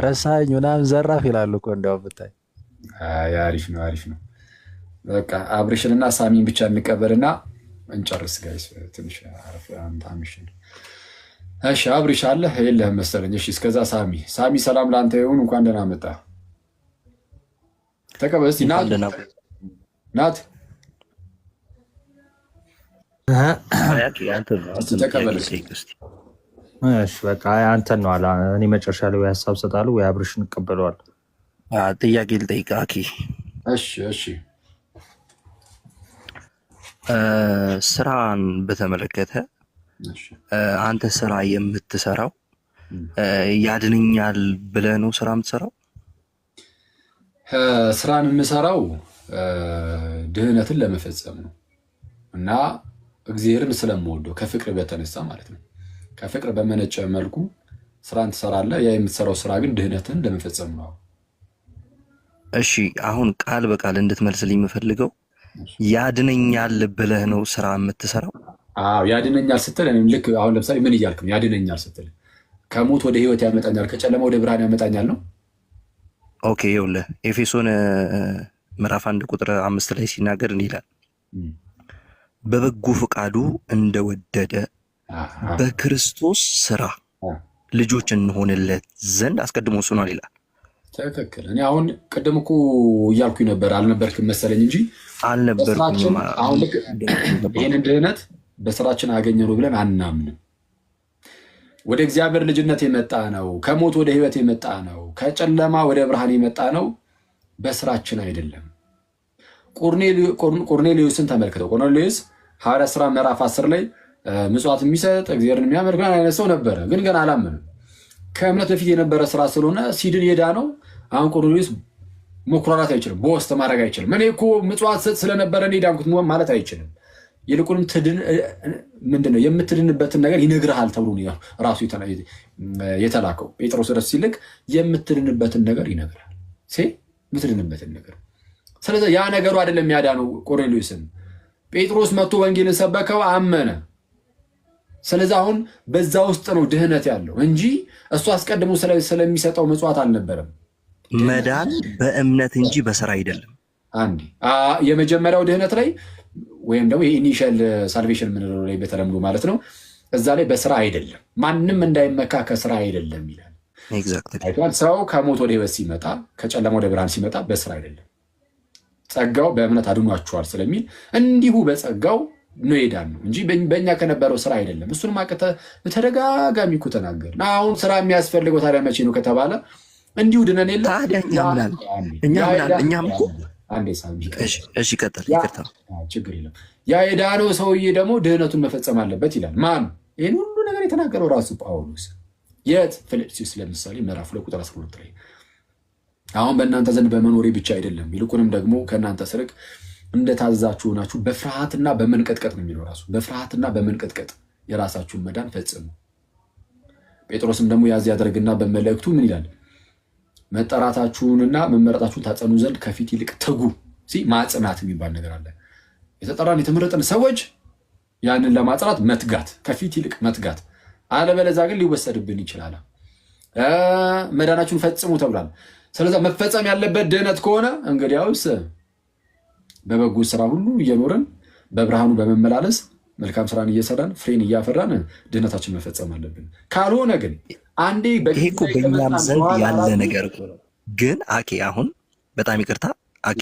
ረሳኝ ምናምን ዘራፍ ይላሉ እኮ እንዲያውም ብታይ። አሪፍ ነው አሪፍ ነው። በቃ አብሬሽንና ሳሚን ብቻ እንቀበልና እንጨርስ ጋይስ። ትንሽ አምሽን። እሺ አብሬሽ አለ የለህም መሰለኝ። እሺ እስከዛ ሳሚ ሰላም ለአንተ ይሁን። እንኳን ደህና መጣ። ተቀበል እስኪ ናት ተቀበል። በቃ አንተን ነው አለ። እኔ መጨረሻ ላይ ወይ ሀሳብ ሰጣለሁ ወይ አብሬሽን እቀበለዋለሁ። ጥያቄ ልጠይቅ አኪ። እሺ ስራን በተመለከተ አንተ ስራ የምትሰራው ያድነኛል ብለህ ነው ስራ የምትሰራው? ስራን የምሰራው ድህነትን ለመፈጸም ነው እና እግዚአብሔርን ስለምወደው ከፍቅር በተነሳ ማለት ነው። ከፍቅር በመነጨ መልኩ ስራን ትሰራለህ። ያ የምትሰራው ስራ ግን ድህነትን ለመፈጸም ነው። እሺ አሁን ቃል በቃል እንድትመልስልኝ የምፈልገው ያድነኛል ብለህ ነው ስራ የምትሰራው? አዎ ያድነኛል ስትል እኔም ልክ አሁን ለምሳሌ ምን እያልክ ነው? ያድነኛል ስትል ከሞት ወደ ህይወት ያመጣኛል፣ ከጨለማ ወደ ብርሃን ያመጣኛል ነው። ኦኬ ይኸውልህ ኤፌሶን ምዕራፍ 1 ቁጥር 5 ላይ ሲናገር እንዲህ ይላል፣ በበጎ ፈቃዱ እንደወደደ በክርስቶስ ስራ ልጆች እንሆንለት ዘንድ አስቀድሞ ወስኗል ይላል። ትክክል። እኔ አሁን ቅድም እኮ እያልኩኝ ነበር አልነበርክም መሰለኝ እንጂ አልነበርኩም። አሁን ልክ ይህንን ድህነት በስራችን አገኘ ነው ብለን አናምንም። ወደ እግዚአብሔር ልጅነት የመጣ ነው፣ ከሞት ወደ ህይወት የመጣ ነው፣ ከጨለማ ወደ ብርሃን የመጣ ነው፣ በስራችን አይደለም። ቆርኔሌዎስን ተመልክተው። ቆርኔሌዎስ ሐዋርያት ሥራ ምዕራፍ 10 ላይ ምጽዋት የሚሰጥ እግዚአብሔርን የሚያመልክ አይነት ሰው ነበረ፣ ግን ገና አላመንም። ከእምነት በፊት የነበረ ስራ ስለሆነ ሲድን የዳ ነው። አሁን ቆርኔሌዎስ መኩራራት አይችልም፣ ቦስት ማድረግ አይችልም። እኔ እኮ ምጽዋት ሰጥ ስለነበረ እኔ ዳንኩት ማለት አይችልም። ይልቁንም ምንድነው የምትድንበትን ነገር ይነግርሃል ተብሎ ራሱ የተላከው ጴጥሮስ ድረስ ሲልክ የምትድንበትን ነገር ይነግራል። የምትድንበትን ነገር። ስለዚህ ያ ነገሩ አይደለም ያዳነው ቆርኔሌዎስን። ጴጥሮስ መጥቶ ወንጌልን ሰበከው፣ አመነ። ስለዚህ አሁን በዛ ውስጥ ነው ድህነት ያለው እንጂ እሱ አስቀድሞ ስለሚሰጠው ምጽዋት አልነበረም። መዳን በእምነት እንጂ በስራ አይደለም። አንዴ የመጀመሪያው ድህነት ላይ ወይም ደግሞ የኢኒሻል ሳልቬሽን የምንለው ላይ በተለምዶ ማለት ነው። እዛ ላይ በስራ አይደለም፣ ማንም እንዳይመካ ከስራ አይደለም ይላል። ሰው ከሞት ወደ ህይወት ሲመጣ፣ ከጨለማ ወደ ብርሃን ሲመጣ በስራ አይደለም። ጸጋው በእምነት አድኗችኋል ስለሚል እንዲሁ በጸጋው ነው የዳን ነው እንጂ በእኛ ከነበረው ስራ አይደለም። እሱንም በተደጋጋሚ እኮ ተናገር። አሁን ስራ የሚያስፈልገው ታዲያ መቼ ነው ከተባለ እንዲሁ ድነን የለ እኛም እኮ እሺ ቀጥል፣ ይቅርታ ችግር የለም። ያ የዳነው ሰውዬ ደግሞ ድህነቱን መፈጸም አለበት ይላል። ማን? ይህን ሁሉ ነገር የተናገረው ራሱ ጳውሎስ። የት? ፊልጵስዩስ ለምሳሌ ምዕራፍ 2 ቁጥር 12 ላይ አሁን በእናንተ ዘንድ በመኖሬ ብቻ አይደለም ይልቁንም ደግሞ ከእናንተ ስርቅ እንደታዘዛችሁ ሆናችሁ በፍርሃትና በመንቀጥቀጥ ነው የሚለው ራሱ። በፍርሃትና በመንቀጥቀጥ የራሳችሁን መዳን ፈጽሙ። ጴጥሮስም ደግሞ ያዝ ያደርግና በመልእክቱ ምን ይላል? መጠራታችሁንና መመረጣችሁን ታጸኑ ዘንድ ከፊት ይልቅ ትጉ። ማጽናት የሚባል ነገር አለ። የተጠራን የተመረጠን ሰዎች ያንን ለማጽናት መትጋት፣ ከፊት ይልቅ መትጋት። አለበለዚያ ግን ሊወሰድብን ይችላል። መዳናችሁን ፈጽሙ ተብሏል። ስለዚህ መፈጸም ያለበት ድህነት ከሆነ እንግዲያውስ በበጎ ስራ ሁሉ እየኖርን በብርሃኑ በመመላለስ መልካም ስራን እየሰራን ፍሬን እያፈራን ድህነታችን መፈጸም አለብን። ካልሆነ ግን አንዴ ይሄ እኮ በእኛም ዘንድ ያለ ነገር ነው። ግን አኬ አሁን በጣም ይቅርታ አኬ፣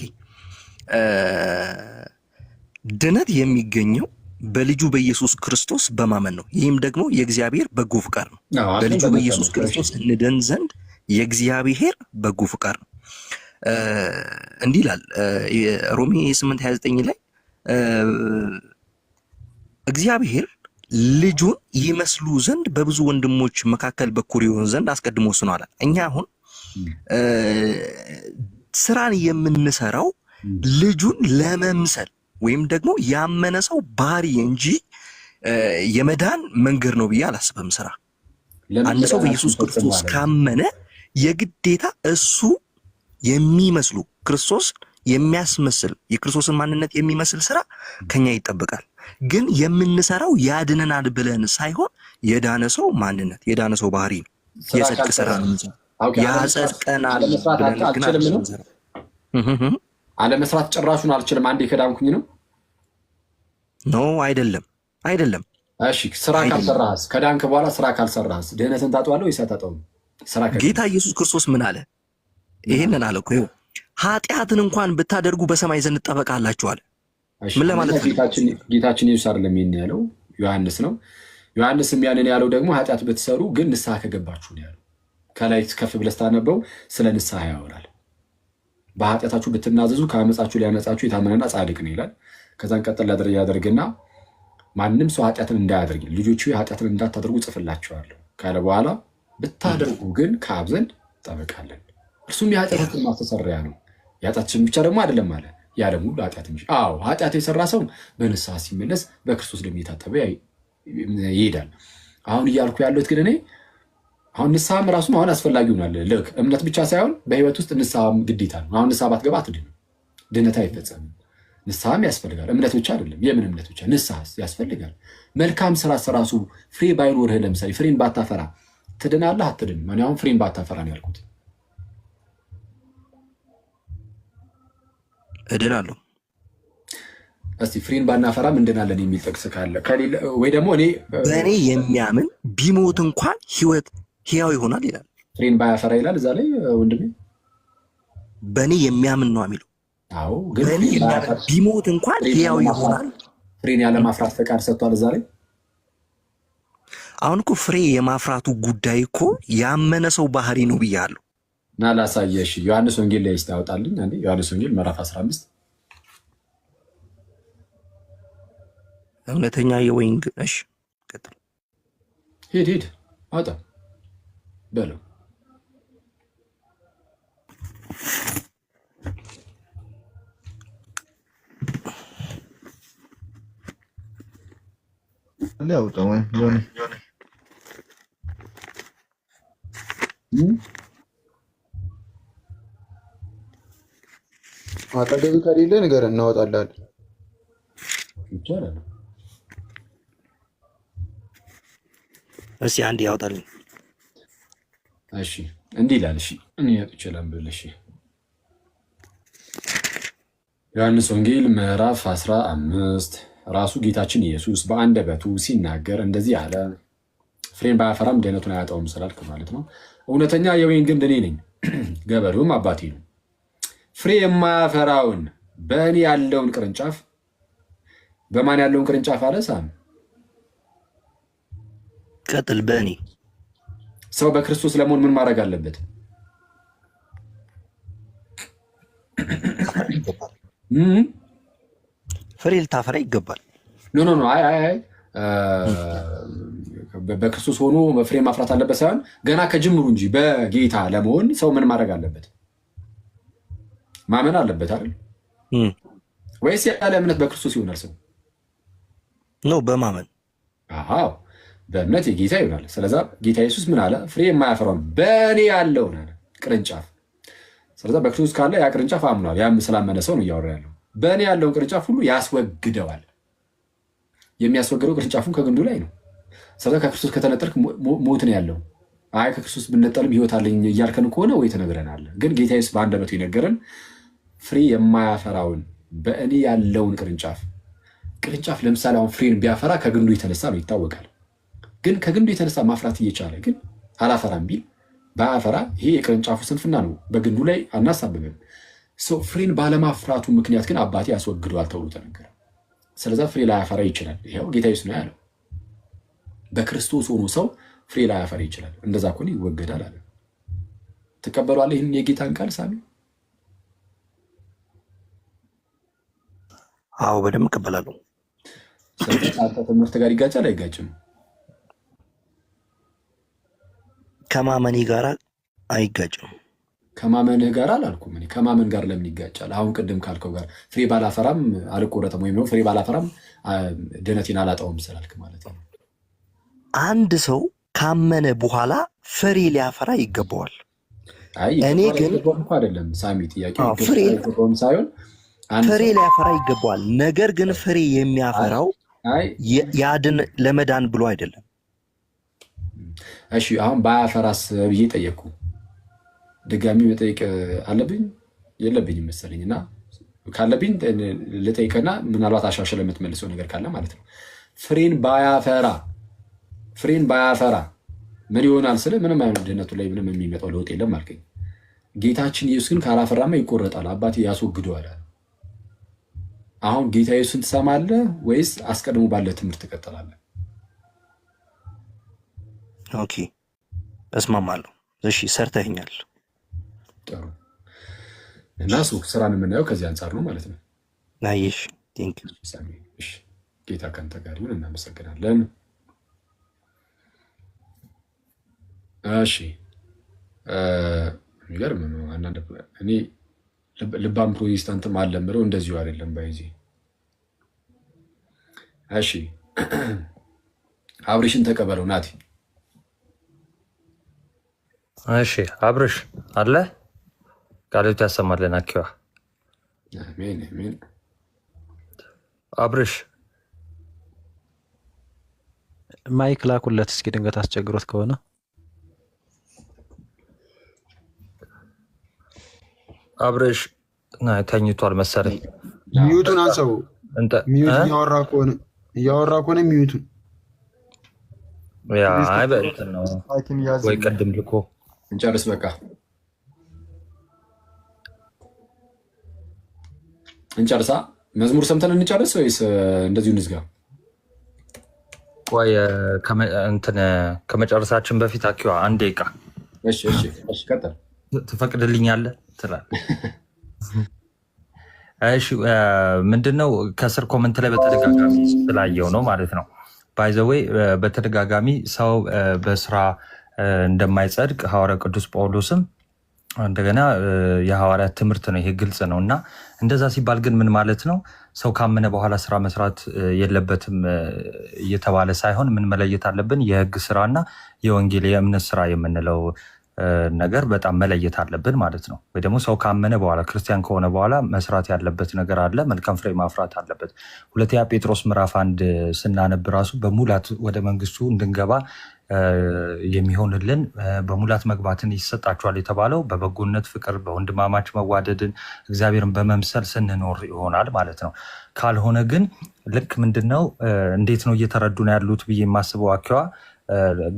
ድነት የሚገኘው በልጁ በኢየሱስ ክርስቶስ በማመን ነው። ይህም ደግሞ የእግዚአብሔር በጎ ፍቃድ ነው። በልጁ በኢየሱስ ክርስቶስ እንድን ዘንድ የእግዚአብሔር በጎ ፍቃድ ነው። እንዲህ ይላል ሮሜ 8:29 ላይ እግዚአብሔር ልጁን ይመስሉ ዘንድ በብዙ ወንድሞች መካከል በኩር ይሆን ዘንድ አስቀድሞ ወስኗል። እኛ አሁን ስራን የምንሰራው ልጁን ለመምሰል ወይም ደግሞ ያመነ ሰው ባህሪ እንጂ የመዳን መንገድ ነው ብዬ አላስብም። ስራ አንድ ሰው በኢየሱስ ክርስቶስ ካመነ የግዴታ እሱ የሚመስሉ ክርስቶስ የሚያስመስል የክርስቶስን ማንነት የሚመስል ስራ ከኛ ይጠበቃል። ግን የምንሰራው ያድነናል ብለን ሳይሆን የዳነ ሰው ማንነት የዳነ ሰው ባህሪ ነው። የጽድቅ ስራ ነው ያጸድቀናል ብለን ግን አለመስራት ጭራሹን አልችልም አንዴ ከዳንኩኝ ነው አይደለም። እሺ ስራ ካልሰራህስ ከዳንክ በኋላ ስራ ካልሰራህስ ድህነትን ታጣዋለህ ወይስ አታጣውም? ጌታ ኢየሱስ ክርስቶስ ምን አለ? ይሄንን አለ እኮ ኃጢአትን እንኳን ብታደርጉ በሰማይ ዘንድ ጠበቃላችሁ አለ። ምን ለማለት ነው? ጌታችን ኢየሱስ አይደለም ይሄን ያለው ዮሐንስ ነው። ዮሐንስም ያንን ያለው ደግሞ ኃጢአት ብትሰሩ ግን ንስሐ ከገባችሁ ነው ያለው። ከላይ ከፍ ብለህ ስታነበው ስለ ንስሐ ያወራል። በኃጢአታችሁ ብትናዘዙ ከአመፃችሁ ሊያነጻችሁ የታመነና ጻድቅ ነው ይላል። ከዛን ቀጥል ያደርግና ማንም ሰው ኃጢአትን እንዳያደርግ ልጆቹ ኃጢአትን እንዳታደርጉ ጽፍላችኋለሁ ካለ በኋላ ብታደርጉ ግን ከአብ ዘንድ ጠበቃለን፣ እርሱም የኃጢአታችን ማስተሰሪያ ነው። የኃጢአታችን ብቻ ደግሞ አይደለም አለ ያለም ሁሉ ኃጢአት እንጂ። አዎ ኃጢአት የሰራ ሰው በንስሐ ሲመለስ በክርስቶስ ደም የታጠበ ይሄዳል። አሁን እያልኩ ያለሁት ግን እኔ አሁን ንስሐም ራሱ አሁን አስፈላጊ ሆኗል። ልክ እምነት ብቻ ሳይሆን በህይወት ውስጥ ንስሐም ግዴታ ነው። አሁን ንስሐ ባትገባ አትድንም፣ ድነት አይፈጸምም። ንስሐም ያስፈልጋል። እምነት ብቻ አይደለም፣ የምን እምነት ብቻ ንስሐ ያስፈልጋል። መልካም ስራ ራሱ ፍሬ ባይኖርህ ለምሳሌ ፍሬን ባታፈራ ትድናለህ አትድንም? እኔ አሁን ፍሬን ባታፈራ ነው ያልኩት። እድናለሁ። እስቲ ፍሬን ባናፈራም እንድናለን የሚል ጥቅስ ካለ ወይ ደግሞ በእኔ የሚያምን ቢሞት እንኳን ሕያው ይሆናል ይላል። ፍሬን ባያፈራ ይላል እዛ ላይ ወንድሜ። በእኔ የሚያምን ነው የሚለው። አዎ ግን ቢሞት እንኳን ሕያው ይሆናል። ፍሬን ያለማፍራት ፈቃድ ሰጥቷል እዛ ላይ። አሁን እኮ ፍሬ የማፍራቱ ጉዳይ እኮ ያመነ ሰው ባህሪ ነው ብያለሁ። እና ላሳየሽ ዮሐንስ ወንጌል ላይ ያወጣልኝ አንዴ። ዮሐንስ ወንጌል ምዕራፍ 15 እውነተኛ የወይን ግነሽ ቀጥል። ሂድ አውጣ በለው። ሊያውጣው ወይ ዮኒ አጠገብ ከሌለ ነገር እናወጣለን ይቻላል። እስኪ አንድ ያውጣልኝ። እሺ እንዲህ ይላል። እሺ እኔ ይችላል ብለሽ ዮሐንስ ወንጌል ምዕራፍ 15 ራሱ ጌታችን ኢየሱስ በአንደበቱ ሲናገር እንደዚህ አለ። ፍሬን ባያፈራም ድህነቱን አያጣውም ስላልክ ማለት ነው። እውነተኛ የወይን ግንድ እኔ ነኝ፣ ገበሬውም አባቴ ነው። ፍሬ የማያፈራውን በእኔ ያለውን ቅርንጫፍ በማን ያለውን ቅርንጫፍ አለ ሳም ቀጥል። በእኔ ሰው በክርስቶስ ለመሆን ምን ማድረግ አለበት? ፍሬ ልታፈራ ይገባል። ኖ አይ በክርስቶስ ሆኖ ፍሬ ማፍራት አለበት ሳይሆን ገና ከጅምሩ እንጂ በጌታ ለመሆን ሰው ምን ማድረግ አለበት? ማመን አለበት አይደል? ወይስ ያለ እምነት በክርስቶስ ይሆናል ሰው? ነው በማመን። አዎ በእምነት የጌታ ይሆናል። ስለዛ ጌታ ኢየሱስ ምን አለ? ፍሬ የማያፈራውን በእኔ ያለውን አለ ቅርንጫፍ። ስለዛ በክርስቶስ ካለ ያ ቅርንጫፍ አምኗል። ያም ስላመነ ሰው ነው እያወራ ያለው። በእኔ ያለውን ቅርንጫፍ ሁሉ ያስወግደዋል። የሚያስወግደው ቅርንጫፉን ከግንዱ ላይ ነው። ስለዛ ከክርስቶስ ከተነጠልክ ሞት ነው ያለው። አይ ከክርስቶስ ብንነጠልም ህይወት አለኝ እያልከን ከሆነ ወይ ትነግረናለህ። ግን ጌታ ኢየሱስ በአንደበቱ የነገረን ፍሬ የማያፈራውን በእኔ ያለውን ቅርንጫፍ ለምሳሌ አሁን ፍሬን ቢያፈራ ከግንዱ የተነሳ ነው ይታወቃል። ግን ከግንዱ የተነሳ ማፍራት እየቻለ ግን አላፈራም ቢል ባያፈራ ይሄ የቅርንጫፉ ስንፍና ነው። በግንዱ ላይ አናሳብብም። ፍሬን ባለማፍራቱ ምክንያት ግን አባቴ ያስወግደዋል ተብሎ ተነገረ። ስለዛ ፍሬ ላያፈራ ይችላል። ይኸው ጌታ ኢየሱስ ነው ያለው። በክርስቶስ ሆኖ ሰው ፍሬ ላያፈራ ይችላል። እንደዛ ከሆነ ይወገዳል አለ። ትቀበሏለህ ይህን የጌታን ቃል ሳሚ? አዎ በደንብ እቀበላለሁ። ስለዚህ ከአንተ ትምህርት ጋር ይጋጫል አይጋጭም? ከማመኔ ጋር አይጋጭም። ከማመንህ ጋር አላልኩም እኔ። ከማመን ጋር ለምን ይጋጫል? አሁን ቅድም ካልከው ጋር ፍሬ ባላፈራም አልቆረጥም ወይም ፍሬ ባላፈራም ድነቴን አላጣውም ስላልክ ማለት ነው። አንድ ሰው ካመነ በኋላ ፍሬ ሊያፈራ ይገባዋል። እኔ ግን አይደለም ሳሚ ጥያቄ ሳይሆን ፍሬ ሊያፈራ ይገባዋል። ነገር ግን ፍሬ የሚያፈራው ያድን ለመዳን ብሎ አይደለም። እሺ አሁን ባያፈራስ ብዬ ጠየቅኩ። ድጋሚ መጠየቅ አለብኝ የለብኝም መሰለኝና ካለብኝ ልጠይቅና ምናልባት አሻሽለ የምትመልሰው ነገር ካለ ማለት ነው። ፍሬን ባያፈራ ምን ይሆናል ስለ ምንም አይነት ድህነቱ ላይ ምንም የሚመጣው ለውጥ የለም አልከኝ። ጌታችን ኢየሱስ ግን ካላፈራማ ይቆረጣል፣ አባቴ ያስወግደዋል። አሁን ጌታ ኢየሱስን ትሰማለህ ወይስ አስቀድሞ ባለ ትምህርት ትቀጥላለህ? ኦኬ እስማማለሁ። እሺ ሰርተኸኛል። ጥሩ እና ስራን የምናየው ከዚህ አንጻር ነው ማለት ነው። ናይሽ ቲንክ እሺ ጌታ ካንተ ጋር ይሁን። እናመሰግናለን። እሺ የሚገርም ነው። አንዳንድ እኔ ልባም ፕሮቴስታንትም አለምረው እንደዚሁ አይደለም ባይዚ። እሺ አብርሽን ተቀበለው ናቲ። እሺ አብርሽ አለ ቃልት ያሰማልን። አኪዋ አሜን አሜን። አብርሽ ማይክ ላኩለት እስኪ ድንገት አስቸግሮት ከሆነ አብርሽ ተኝቷል መሰለኝ። ሚዩቱን አንሰው። ሚዩት እያወራ ከሆነ ሚዩቱን ያ አይ በእንትን ነው ወይ ቀድም ልኮ እንጨርስ በቃ እንጨርሳ። መዝሙር ሰምተን እንጨርስ ወይስ እንደዚሁ እንዝጋ? ወይ እንትን ከመጨረሳችን በፊት አኪዋ አንድ ደቂቃ እሺ እሺ እሺ ቀጥል። ትፈቅድልኛለህ ትላለህ? እሺ ምንድነው ከስር ኮመንት ላይ በተደጋጋሚ ስላየው ነው ማለት ነው። ባይ ዘ ዌይ በተደጋጋሚ ሰው በስራ እንደማይጸድቅ ሐዋርያው ቅዱስ ጳውሎስም እንደገና የሐዋርያት ትምህርት ነው፣ ይሄ ግልጽ ነው። እና እንደዛ ሲባል ግን ምን ማለት ነው? ሰው ካመነ በኋላ ስራ መስራት የለበትም እየተባለ ሳይሆን ምን መለየት አለብን? የህግ ስራና የወንጌል የእምነት ስራ የምንለው ነገር በጣም መለየት አለብን ማለት ነው። ወይ ደግሞ ሰው ካመነ በኋላ ክርስቲያን ከሆነ በኋላ መስራት ያለበት ነገር አለ፣ መልካም ፍሬ ማፍራት አለበት። ሁለተኛ ጴጥሮስ ምዕራፍ 1 ስናነብ ራሱ በሙላት ወደ መንግስቱ እንድንገባ የሚሆንልን በሙላት መግባትን ይሰጣቸዋል የተባለው በበጎነት ፍቅር፣ በወንድማማች መዋደድን እግዚአብሔርን በመምሰል ስንኖር ይሆናል ማለት ነው። ካልሆነ ግን ልክ ምንድነው እንዴት ነው እየተረዱ ነው ያሉት ብዬ የማስበው አኪዋ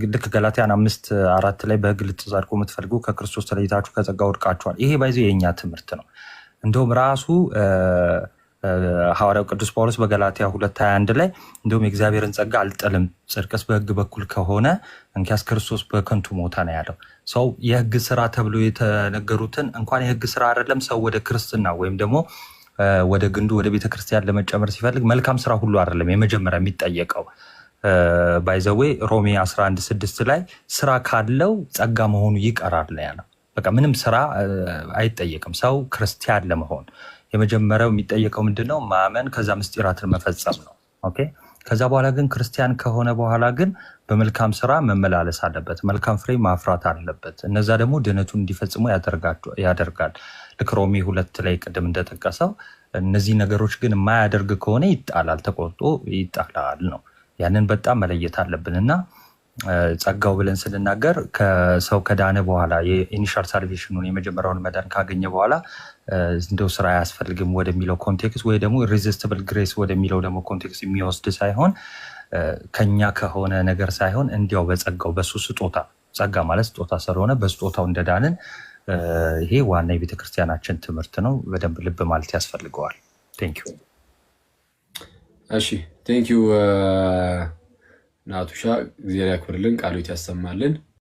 ልክ ገላትያን 5:4 ላይ በህግ ልትጸድቁ የምትፈልጉ ከክርስቶስ ተለይታችሁ ከጸጋ ወድቃችኋል። ይሄ ባይዞ የኛ ትምህርት ነው። እንደውም ራሱ ሐዋርያው ቅዱስ ጳውሎስ በገላትያ 2:21 ላይ እንደውም የእግዚአብሔርን ጸጋ አልጥልም፣ ጽድቅስ በህግ በኩል ከሆነ እንኪያስ ክርስቶስ በከንቱ ሞተ ነው ያለው። ሰው የህግ ስራ ተብሎ የተነገሩትን እንኳን የህግ ስራ አይደለም ሰው ወደ ክርስትና ወይም ደግሞ ወደ ግንዱ ወደ ቤተክርስቲያን ለመጨመር ሲፈልግ መልካም ስራ ሁሉ አይደለም የመጀመሪያ የሚጠየቀው። ባይዘዌ ሮሜ 11:6 ላይ ስራ ካለው ጸጋ መሆኑ ይቀራል ነው ያለው። በቃ ምንም ስራ አይጠየቅም ሰው ክርስቲያን ለመሆን። የመጀመሪያው የሚጠየቀው ምንድነው? ማመን፣ ከዛ ምስጢራትን መፈጸም ነው። ኦኬ። ከዛ በኋላ ግን ክርስቲያን ከሆነ በኋላ ግን በመልካም ስራ መመላለስ አለበት፣ መልካም ፍሬ ማፍራት አለበት። እነዛ ደግሞ ድህነቱን እንዲፈጽሙ ያደርጋል። ልክ ሮሜ 2 ላይ ቅድም እንደጠቀሰው እነዚህ ነገሮች ግን የማያደርግ ከሆነ ይጣላል፣ ተቆርጦ ይጣላል ነው። ያንን በጣም መለየት አለብንና ጸጋው ብለን ስንናገር ከሰው ከዳነ በኋላ የኢኒሻል ሳልቬሽኑን የመጀመሪያውን መዳን ካገኘ በኋላ እንደው ስራ አያስፈልግም ወደሚለው ኮንቴክስት ወይ ደግሞ ኢሬዚስቲብል ግሬስ ወደሚለው ደግሞ ኮንቴክስት የሚወስድ ሳይሆን ከኛ ከሆነ ነገር ሳይሆን እንዲያው በጸጋው በሱ ስጦታ፣ ጸጋ ማለት ስጦታ ስለሆነ በስጦታው እንደዳንን ይሄ ዋና የቤተክርስቲያናችን ትምህርት ነው። በደንብ ልብ ማለት ያስፈልገዋል። ቴንኪዩ። እሺ ቴንኪዩ ናቱሻ፣ እግዚአብሔር ያክብርልን፣ ቃሉት ያሰማልን።